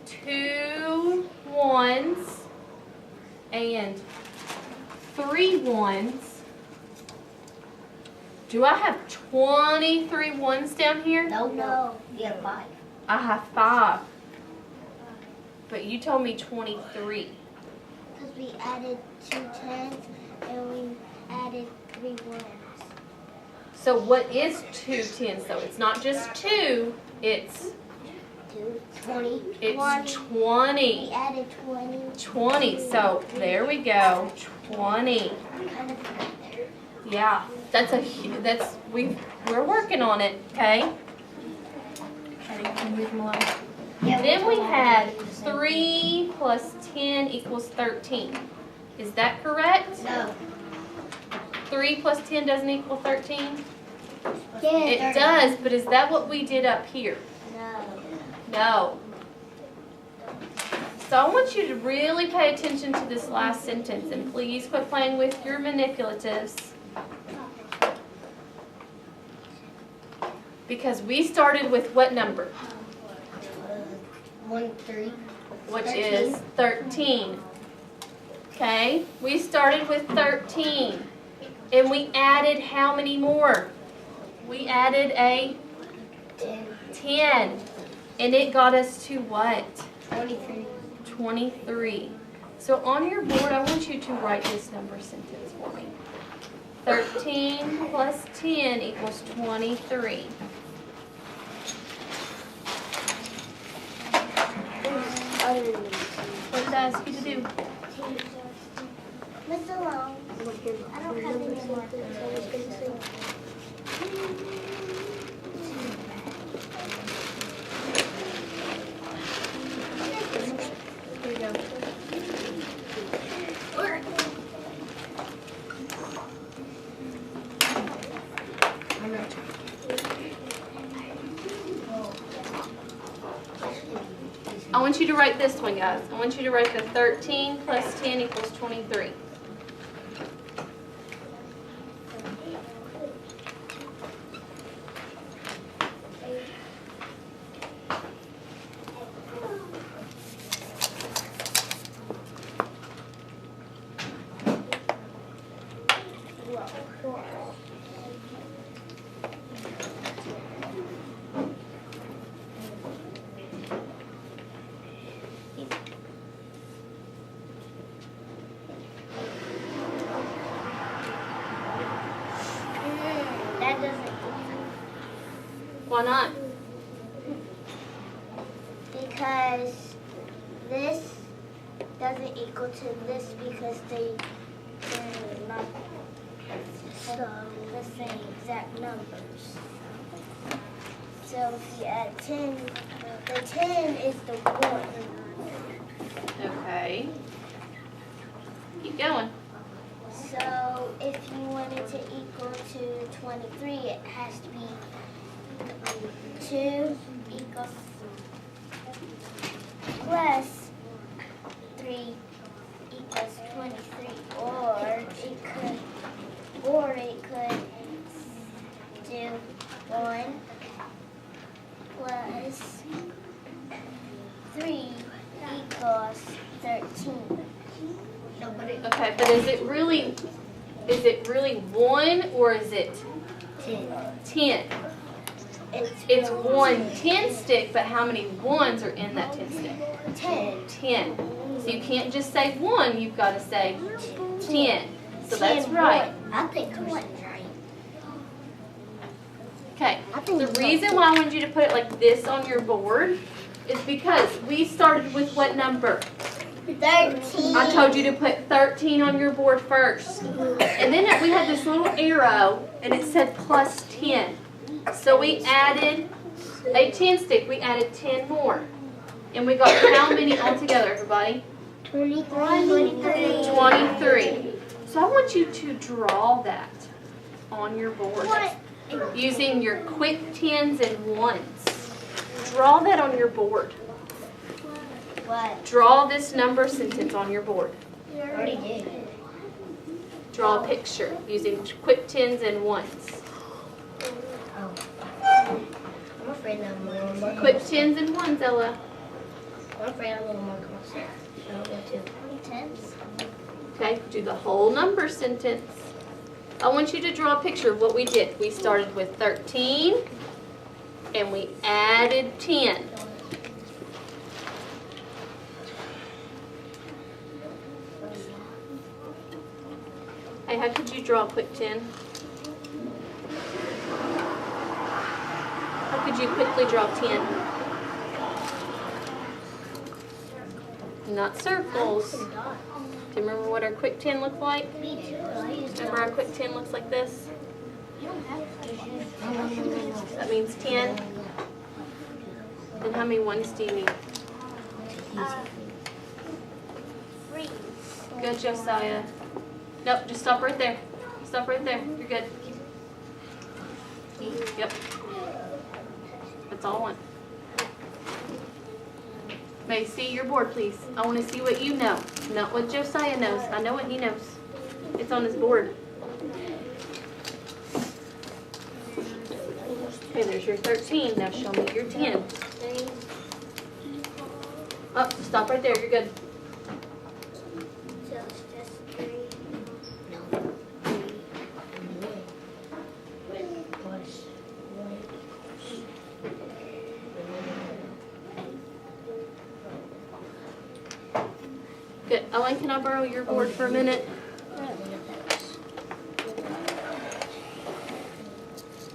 2 1s and 3 1s, do I have 23 1s down here? No. You have 5. I have 5. But you told me 23. Because we added 2 10s and we added 3 1s. So what is 2 10s though? It's not just 2, it's 20. it's 20. 20. We added 20. 20. So there we go. 20. Kind of right there. Yeah. We're working on it, okay? Okay, you can move them along. Then we had 3 plus 10 equals 13. Is that correct? No. 3 plus 10 doesn't equal 13? Yeah. It does, but is that what we did up here? No. No. So I want you to really pay attention to this last sentence, and please quit playing with your manipulatives. Because we started with what number? 1, 3. Which 13. is 13. Okay? We started with 13. And we added how many more? We added a 10. And it got us to what? 23. 23. So on your board, I want you to write this number sentence for me. 13 plus 10 equals 23. What did I ask you to do? Mr. Long, I don't have any more. Here you go. I want you to write this one, guys. I want you to write the 13 plus 10 equals 23. That doesn't Why not? because this doesn't equal to this because they're not the same exact numbers. So if you add 10, the 10 is the 1. Okay. Keep going. So if you want it to equal to 23, it has to be 2 equals plus 3 equals 23, or it could do 1 plus 3 equals 13. Okay, but is it really 1 or is it 10? It's 1 10 stick, but how many ones are in that 10 stick? 10. So you can't just say 1, you've got to say 10. So that's right. I think I'm right. Okay, the reason why I wanted you to put it like this on your board is because we started with what number? 13. I told you to put 13 on your board first. And then we had this little arrow, and it said plus 10. So we added a 10 stick. We added 10 more. And we got how many altogether, everybody? 23. 23. So I want you to draw that on your board using your quick 10s and 1s. Draw that on your board. What? Draw this number sentence on your board. You already did. Draw a picture using quick 10s and 1s. I'm afraid I'm a little more Quick 10s and 1s, Ella. I'm afraid I'm a little more closer. So I'll go to 10s. Okay, do the whole number sentence. I want you to draw a picture of what we did. We started with 13 and we added 10. Hey, how could you draw a quick 10? How could you quickly draw 10? Not circles. Do you remember what our quick 10 looked like? Me too. I used Remember our quick 10 looks like this? You don't have to. That means 10. Then how many ones do you need? 3. Good, Josiah. Nope, just stop right there. Stop right there. You're good. Yep. That's all I want. May I see your board, please? I want to see what you know, not what Josiah knows. I know what he knows. It's on his board. Okay, there's your 13. Now show me your 10. Oh, stop right there. You're good. So it's just 3. No. 3 plus 1. Good. Ellen, can I borrow your board for a minute?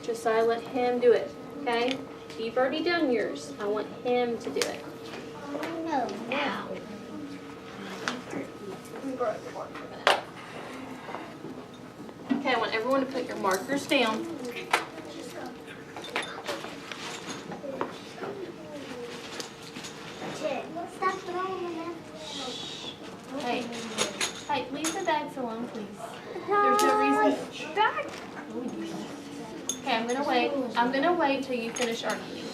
Josiah, let him do it, okay? You've already done yours. I want him to do it. No, now. Let me borrow your board for a minute. Okay, I want everyone to put your markers down. Stop throwing them. Hey, hey, leave the bags alone, please. There's no reason. Back. Okay, I'm gonna wait. I'm gonna wait till you finish arguing.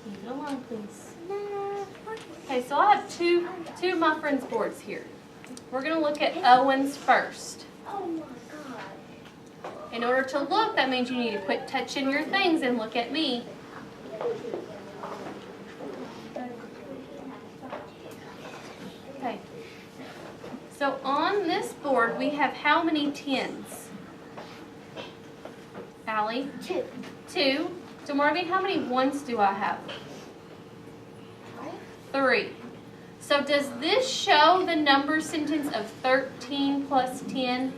Leave it alone, please. Okay, so I have two of my friends' boards here. We're gonna look at Owen's first. Oh my God. In order to look, that means you need to quit touching your things and look at me. Okay. So on this board, we have how many 10s? Allie? 2. 2. So Marvin, how many 1s do I have? 3. So does this show the number sentence of 13 plus 10?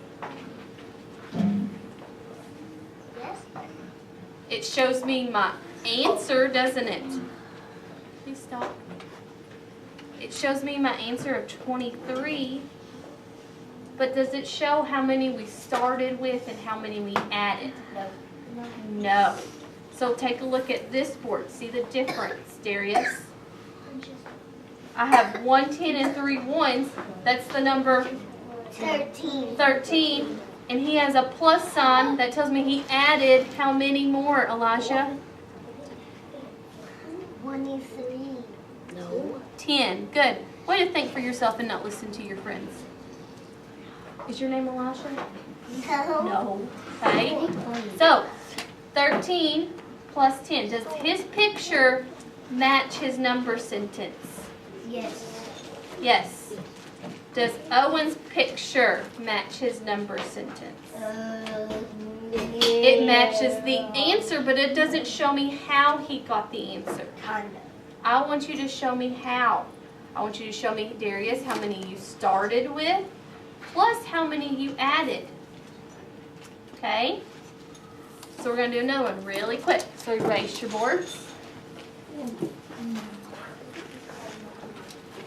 Yes. It shows me my answer, doesn't it? Please stop. It shows me my answer of 23. But does it show how many we started with and how many we added? No. So take a look at this board. See the difference, Darius? I have 1 10 and 3 1s. That's the number 13. 13. And he has a plus sign that tells me he added how many more, Elijah? 23. No. 10. Good. Way to think for yourself and not listen to your friends. Is your name Elisha? No. Okay. So, 13 plus 10. Does his picture match his number sentence? Yes. Yes. Does Owen's picture match his number sentence? It matches the answer, but it doesn't show me how he got the answer. I want you to show me how. I want you to show me, Darius, how many you started with, plus how many you added. Okay? So we're going to do another one really quick. So erase your boards.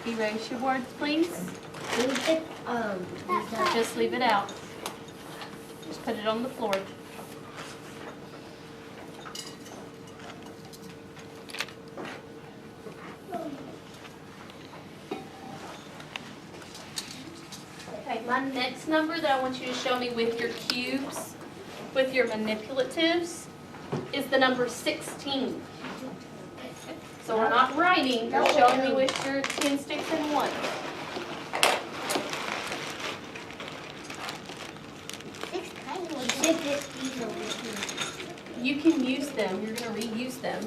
Erase your boards, please. Just leave it out. Just put it on the floor. Okay, my next number that I want you to show me with your cubes, with your manipulatives, is the number 16. So we're not writing, you're showing me with your 10 sticks and 1. You can use them. You're going to reuse them.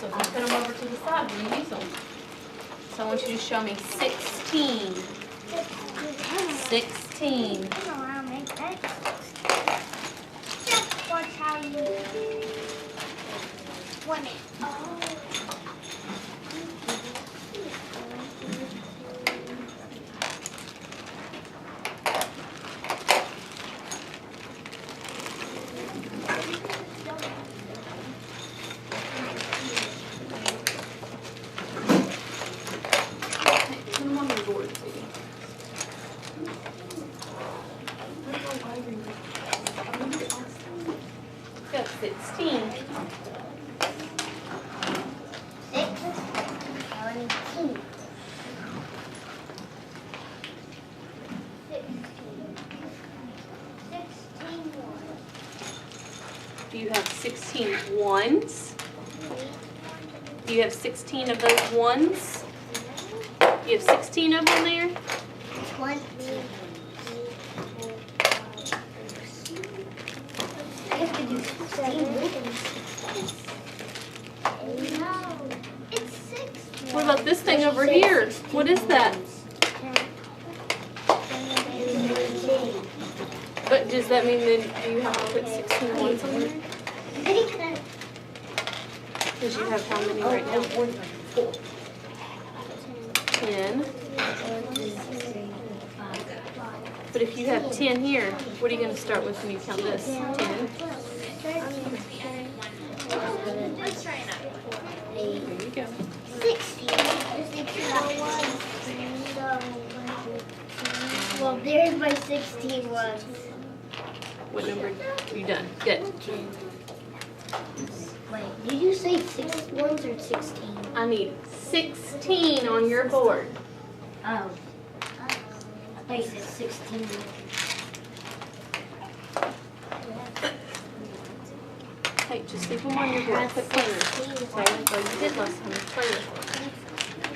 So if you put them over to the side, reuse them. So I want you to show me 16. 16. Just watch how you want it. Got 16. 17. Do you have 16 ones? Do you have 16 of those ones? You have 16 of them there? 20. I have to do 16. No, it's 6. What about this thing over here? What is that? But does that mean that you have to put 16 ones on there? Because you have how many right now? 10. But if you have 10 here, what are you going to start with when you count this? 10. There you go. 60. Well, there's my 16 ones. What number are you done? Good. Wait, did you say 6 ones or 16? I need 16 on your board. Oh. I thought you said 16. Hey, just leave them on your board. Put pointers. Okay, well you did last time. Play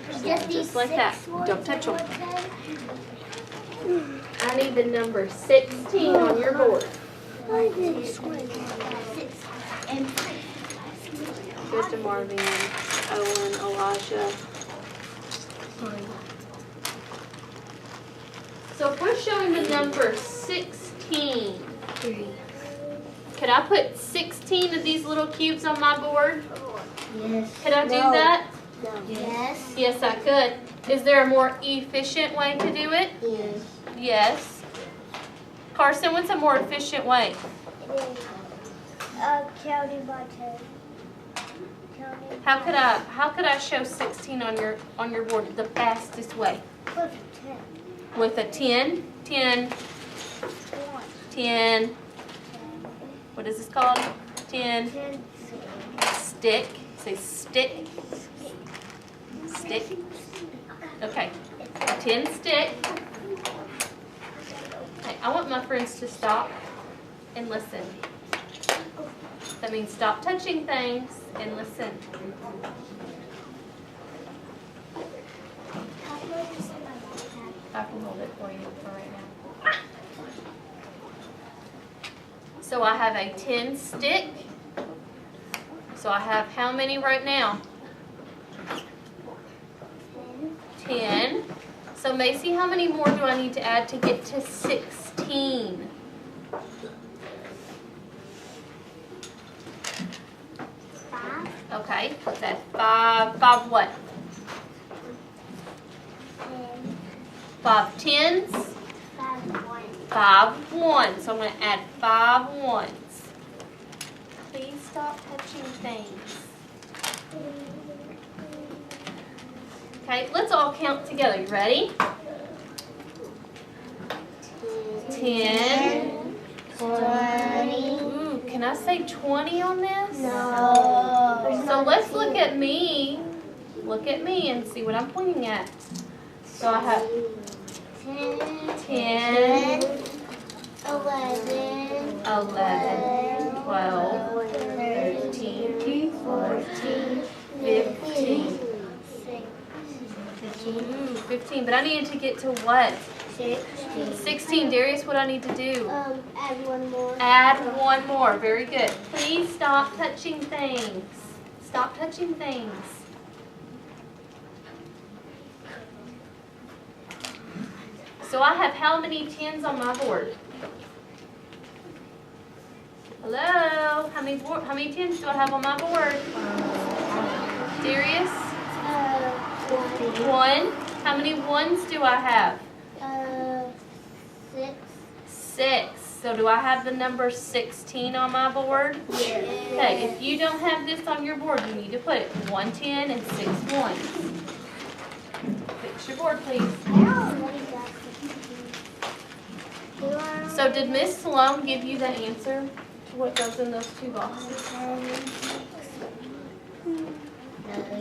with them. Just like that. Don't touch them. I need the number 16 on your board. Good to Marvin, Owen, Elijah. So if we're showing the number 16, could I put 16 of these little cubes on my board? Yes. Could I do that? No. Yes. Yes, I could. Is there a more efficient way to do it? Yes. Yes. Carson, what's a more efficient way? Counting by 10. How could I show 16 on your board the fastest way? With 10. With a 10, 10, 10. What is this called? 10. 10. Stick. Say stick. Stick. Okay. 10 stick. Okay, I want my friends to stop and listen. That means stop touching things and listen. I can hold it for you for right now. So I have a 10 stick. So I have how many right now? 10. So Macy, how many more do I need to add to get to 16? 5. Okay, that's 5. 5 what? 10. 5 tens? 5 1. 5 ones. So I'm going to add 5 ones. Please stop touching things. Okay, let's all count together. You ready? 10. 20. Ooh, can I say 20 on this? No. So let's look at me. Look at me and see what I'm pointing at. So I have 10, 11, 12, 13, 14, 15. 16. Ooh, 15. But I needed to get to what? 16. Darius, what do I need to do? Add one more. Add one more. Very good. Please stop touching things. Stop touching things. So I have how many 10s on my board? Hello? How many 10s do I have on my board? Darius? 1. How many 1s do I have? 6. 6. So do I have the number 16 on my board? Yes. Okay, if you don't have this on your board, you need to put it 1 10 and 6 1s. Fix your board, please. So did Miss Sloan give you the answer to what goes in those 2 boxes?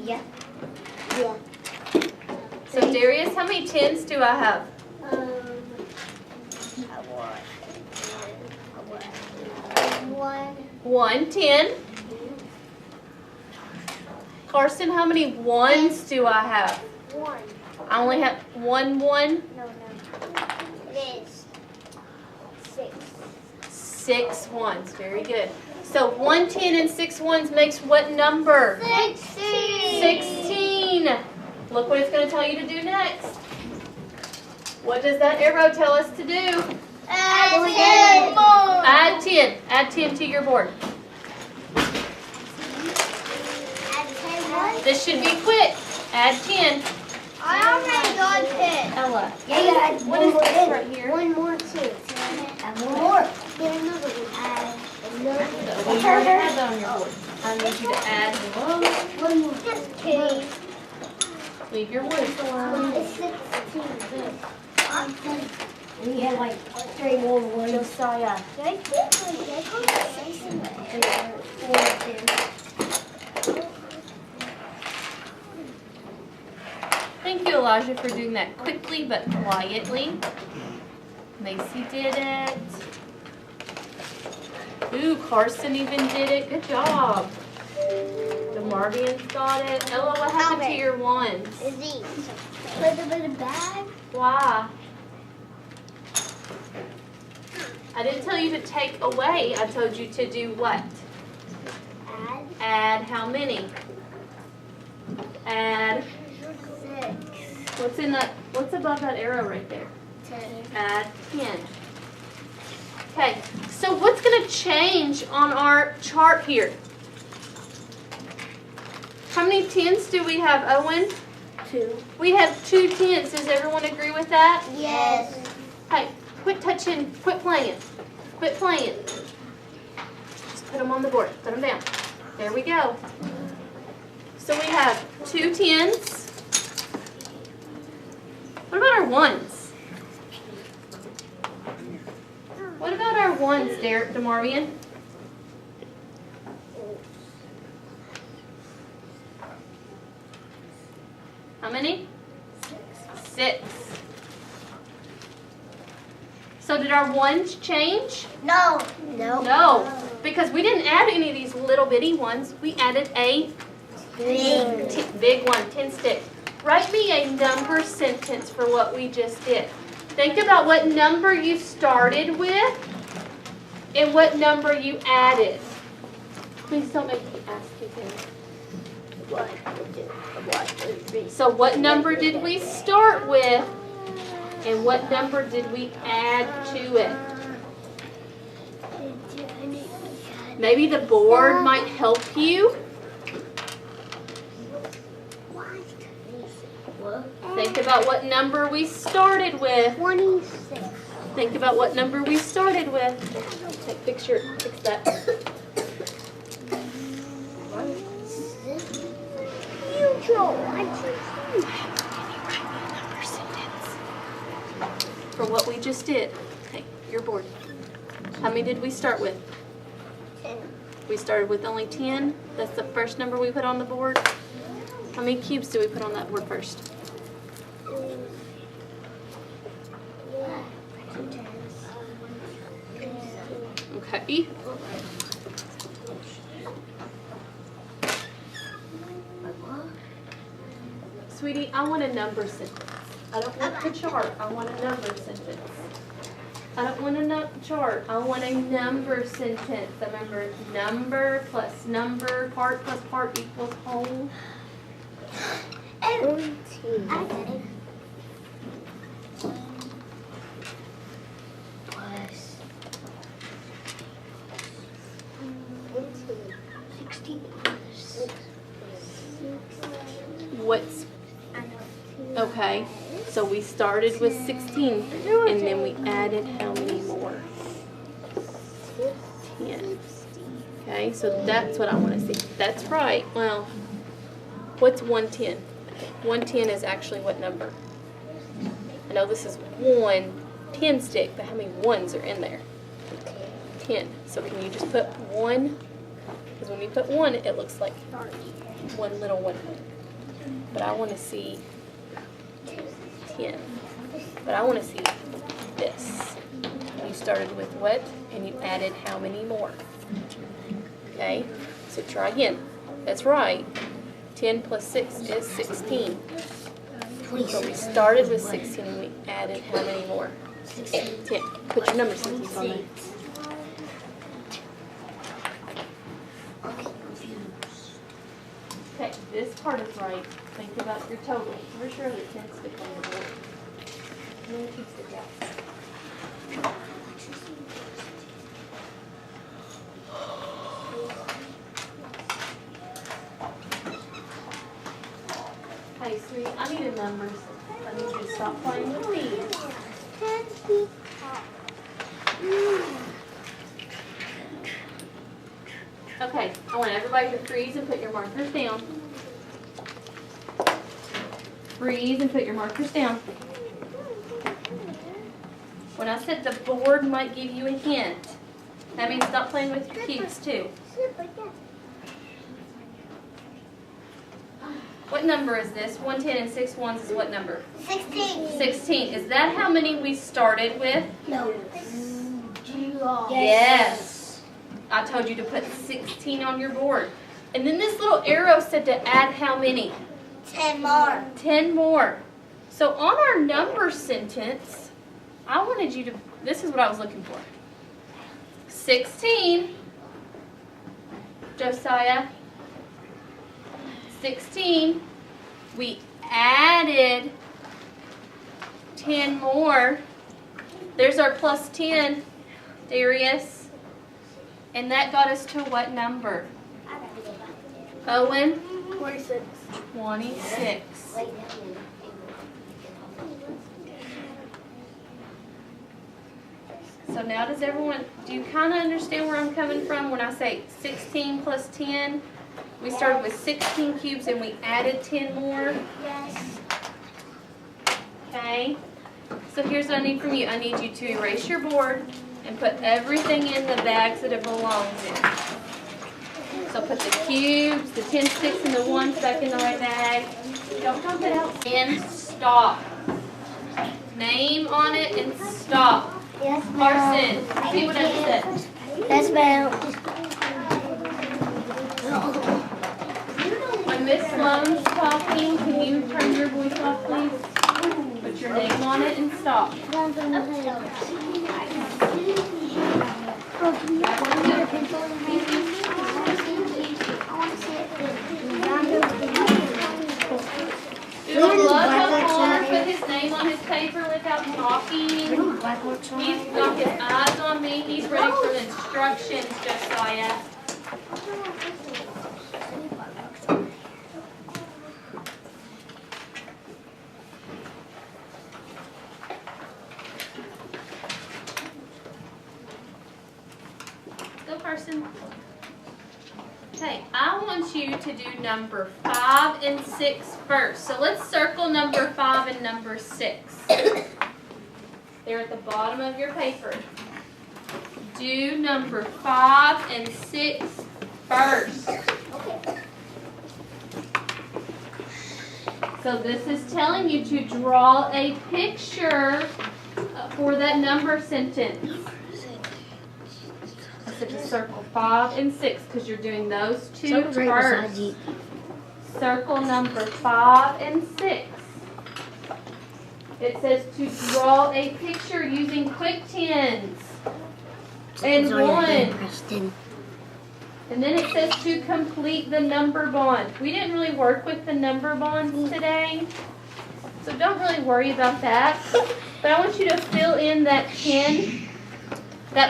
Yeah. Yeah. So Darius, how many 10s do I have? One. 1 10. Carson, how many 1s do I have? 1. I only have 1 1. No. It is 6. 6 1s. Very good. So 1 10 and 6 1s makes what number? 16. 16. Look what it's going to tell you to do next. What does that arrow tell us to do? Add 10 more. Add 10. Add 10 to your board. Add 10 more. This should be quick. Add 10. I already got 10. Ella. Yeah, What is this right here? One more too. Add one more. Get another one. Add another We already have that on your board. I need you to add one more. Just kidding. Leave your words alone. It's 16. We have like 3 more ones. Josiah. I think Thank you, Elijah, for doing that quickly but quietly. Macy did it. Ooh, Carson even did it. Good job. The Marvians got it. Ella, what happened to your ones? These. Put them in a bag. Why? I didn't tell you to take away. I told you to do what? Add Add how many? Add. 6. What's above that arrow right there? 10. Add 10. Okay, so what's going to change on our chart here? How many 10s do we have, Owen? 2. We have 2 10s. Does everyone agree with that? Yes. Hey, quit touching, quit playing. Quit playing. Just put them on the board. Put them down. There we go. So we have 2 10s. What about our 1s? What about our 1s, Derek DeMarvian? How many? 6. So did our 1s change? No. No. No, because we didn't add any of these little bitty ones. We added a Big. big one, 10 stick. Write me a number sentence for what we just did. Think about what number you started with and what number you added. Please don't make me ask you things. So what number did we start with and what number did we add to it? Maybe the board might help you. Think about what number we started with. 26. Think about what number we started with. Take a picture, fix that. For what we just did. Okay, your board. How many did we start with? 10. We started with only 10. That's the first number we put on the board. How many cubes do we put on that board first? Okay. Sweetie, I want a number sentence. I don't want the chart. I want a number sentence. I don't want a chart. I want a number sentence. Remember, number plus number, part plus part equals whole. What's okay? So we started with 16, and then we added how many more? 10. Okay, so that's what I want to see. That's right. Well, what's 110? 110 is actually what number? I know this is 1 10 stick, but how many ones are in there? 10. So can you just put 1? Because when you put 1, it looks like one little one. But I want to see 10. But I want to see this. You started with what? And you added how many more? Okay? So try again. That's right. 10 plus 6 is 16. So we started with 16 and we added how many more? 10. Put your number sentence on there. Okay, this part is right. Think about your total. For sure the 10 stick on the board. And then 2 stick out. Hey, sweetie, I need a number. I need you to stop playing with me. Okay, I want everybody to freeze and put your markers down. Freeze and put your markers down. When I said the board might give you a hint, that means stop playing with your cubes too. What number is this? 110 and 6 ones is what number? 16. 16. Is that how many we started with? No. Yes. I told you to put 16 on your board. And then this little arrow said to add how many? 10 more. 10 more. So on our number sentence, I wanted you to, this is what I was looking for. 16, Josiah, 16, we added 10 more. There's our plus 10, Darius. And that got us to what number? Owen? 26. 26. So now does everyone, do you kind of understand where I'm coming from when I say 16 plus 10? We started with 16 cubes and we added 10 more. Yes. Okay. So here's what I need from you. I need you to erase your board and put everything in the bags that it belongs in. So put the cubes, the 10 sticks, and the ones back in the right bag. Don't dump it out. And stop. Name on it and stop. Yes, Carson, repeat what I said. Yes, ma'am. When ESloan's talking, can you turn your voice off, please? Put your name on it and stop. Do I love how Connor put his name on his paper without talking? He's got his eyes on me. He's ready for the instructions, Josiah. Go, Carson. Okay, I want you to do number 5 and 6 first. So let's circle number 5 and number 6. They're at the bottom of your paper. Do number 5 and 6 first. So this is telling you to draw a picture for that number sentence. So just circle 5 and 6 because you're doing those two first. Circle number 5 and 6. It says to draw a picture using QuickTens. And 1. And then it says to complete the number bond. We didn't really work with the number bonds today, so don't really worry about that. But I want you to fill in that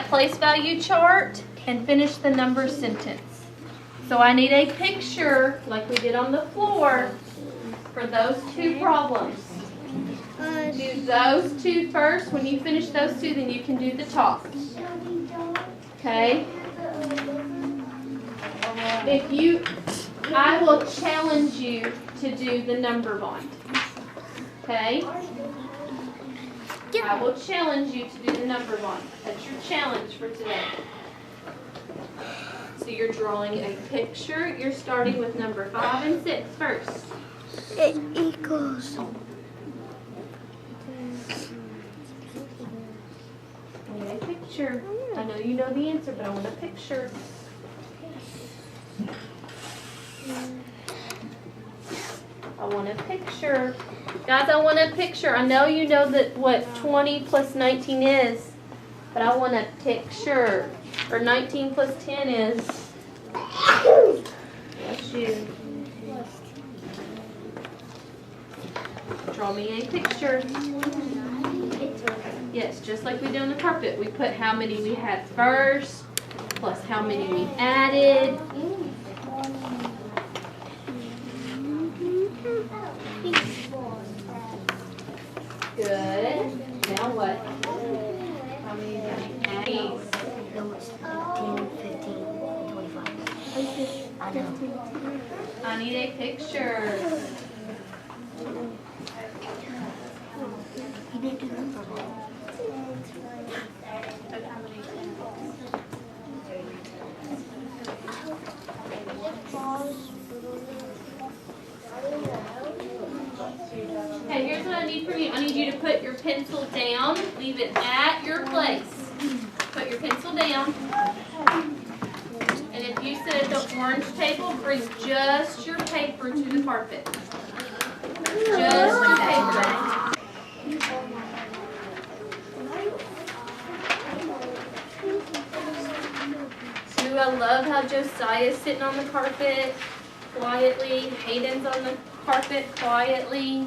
place value chart and finish the number sentence. So I need a picture, like we did on the floor, for those two problems. Do those two first. When you finish those two, then you can do the top. Okay? I will challenge you to do the number bond. Okay? I will challenge you to do the number bond. That's your challenge for today. So you're drawing a picture. You're starting with number 5 and 6 first. It equals. I need a picture. I know you know the answer, but I want a picture. I want a picture. Guys, I want a picture. I know you know that what 20 plus 19 is, but I want a picture. Or 19 plus 10 is. That's you. Draw me a picture. Yes, just like we did on the carpet. We put how many we had first, plus how many we added. Good. Now what? How many did we add? 15, 25. I know. I need a picture. You need to remember that. Okay, here's what I need from you. I need you to put your pencil down. Leave it at your place. Put your pencil down. And if you sit at the orange table, bring just your paper to the carpet. Just your paper. Do I love how Josiah's sitting on the carpet quietly? Hayden's on the carpet quietly.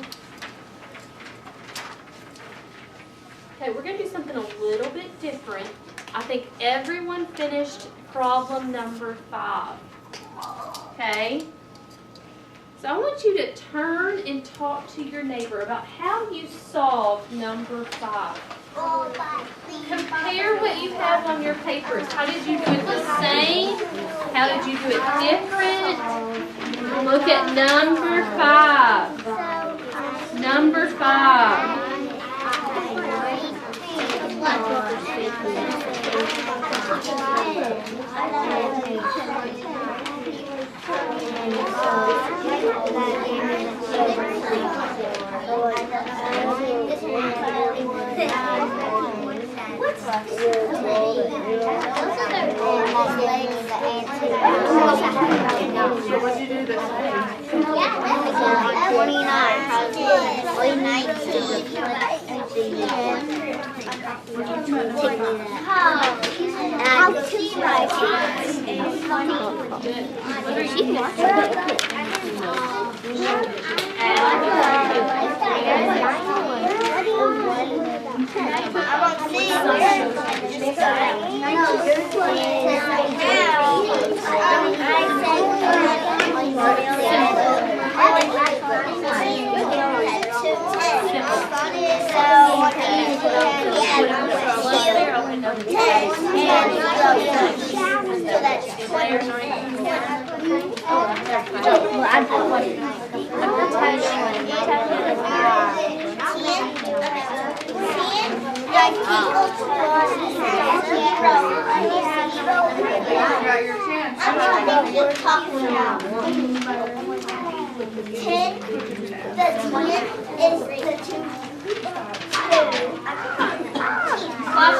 Okay, we're going to do something a little bit different. I think everyone finished problem number 5. Okay? So I want you to turn and talk to your neighbor about how you solved number 5. Compare what you have on your papers. How did you do it the same? How did you do it different? Look at number 5. Number 5. So what did you do this morning? 29. Probably 19. She's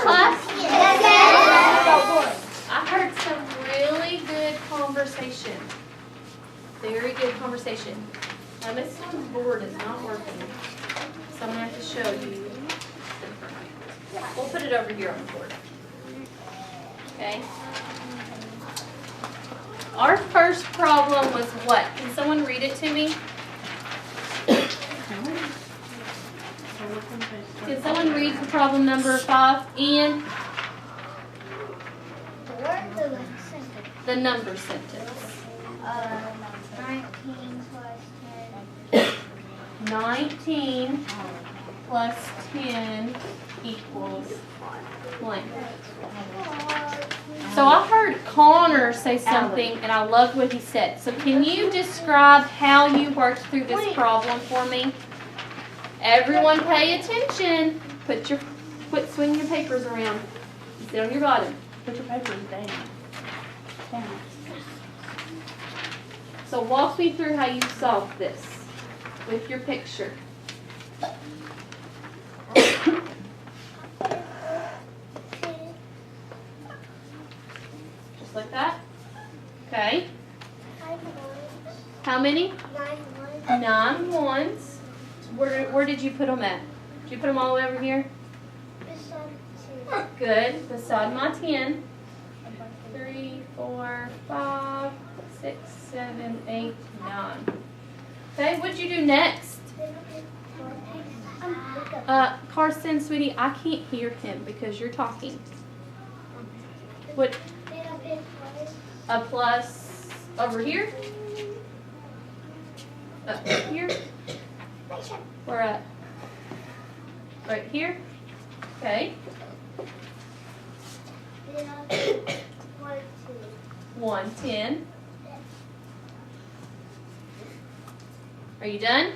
Class? I heard some really good conversation. Very good conversation. Now, Miss Stone's board is not working, so I'm going to have to show you. We'll put it over here on the board. Okay? Our first problem was what? Can someone read it to me? Can someone read the problem number 5? Ian? The number sentence. 19 plus 10 equals blank. So I heard Connor say something, and I loved what he said. So can you describe how you worked through this problem for me? Everyone pay attention. Quit swinging your papers around. Sit on your bottom. Put your papers down. So walk me through how you solved this with your picture. Just like that? Okay. How many? 9 ones. Where did you put them at? Did you put them all the way over here? Good. Beside my 10. 3, 4, 5, 6, 7, 8, 9. Okay, what'd you do next? Carson, sweetie, I can't hear him because you're talking. What? A plus over here? Up here? Where at? Right here? Okay. 110. Are you done?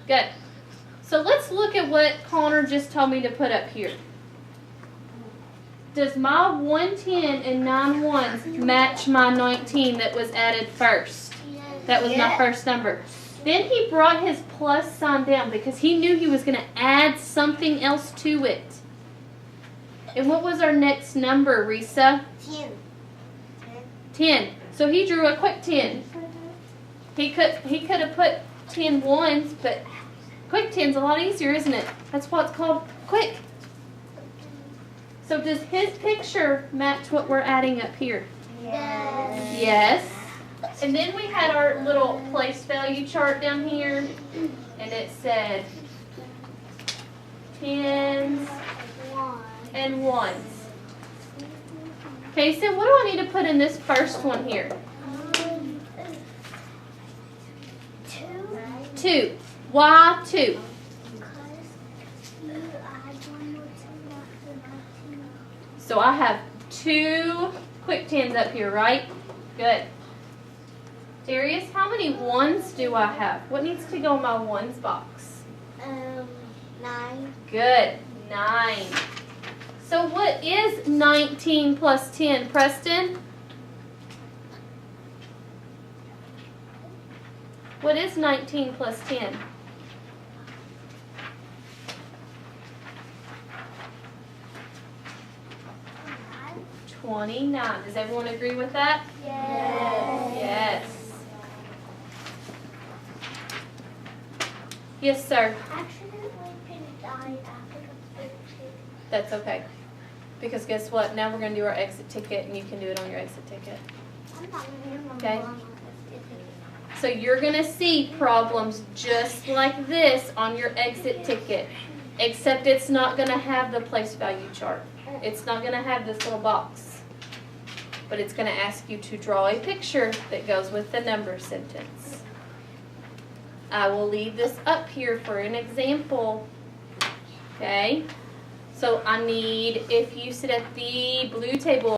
Good. So let's look at what Connor just told me to put up here. Does my 110 and 9 ones match my 19 that was added first? That was my first number. Then he brought his plus sign down because he knew he was going to add something else to it. And what was our next number, Risa? 10. So he drew a quick 10. He could have put 10 ones, but quick 10's a lot easier, isn't it? That's why it's called quick. So does his picture match what we're adding up here? Yes. Yes. And then we had our little place value chart down here, and it said 10s and 1s. Okay, so what do I need to put in this first one here? 2. Why 2? So I have 2 quick 10s up here, right? Good. Darius, how many 1s do I have? What needs to go in my 1s box? 9. Good. 9. So what is 19 plus 10, Preston? What is 19 plus 10? $29. Does everyone agree with that? Yes. Yes. Yes, sir. Accidentally didn't die after the 13th. That's okay. Because guess what? Now we're going to do our exit ticket, and you can do it on your exit ticket. I'm not even Okay. on this. So you're going to see problems just like this on your exit ticket, except it's not going to have the place value chart. It's not going to have this little box. But it's going to ask you to draw a picture that goes with the number sentence. I will leave this up here for an example. Okay? So I need, if you sit at the blue table,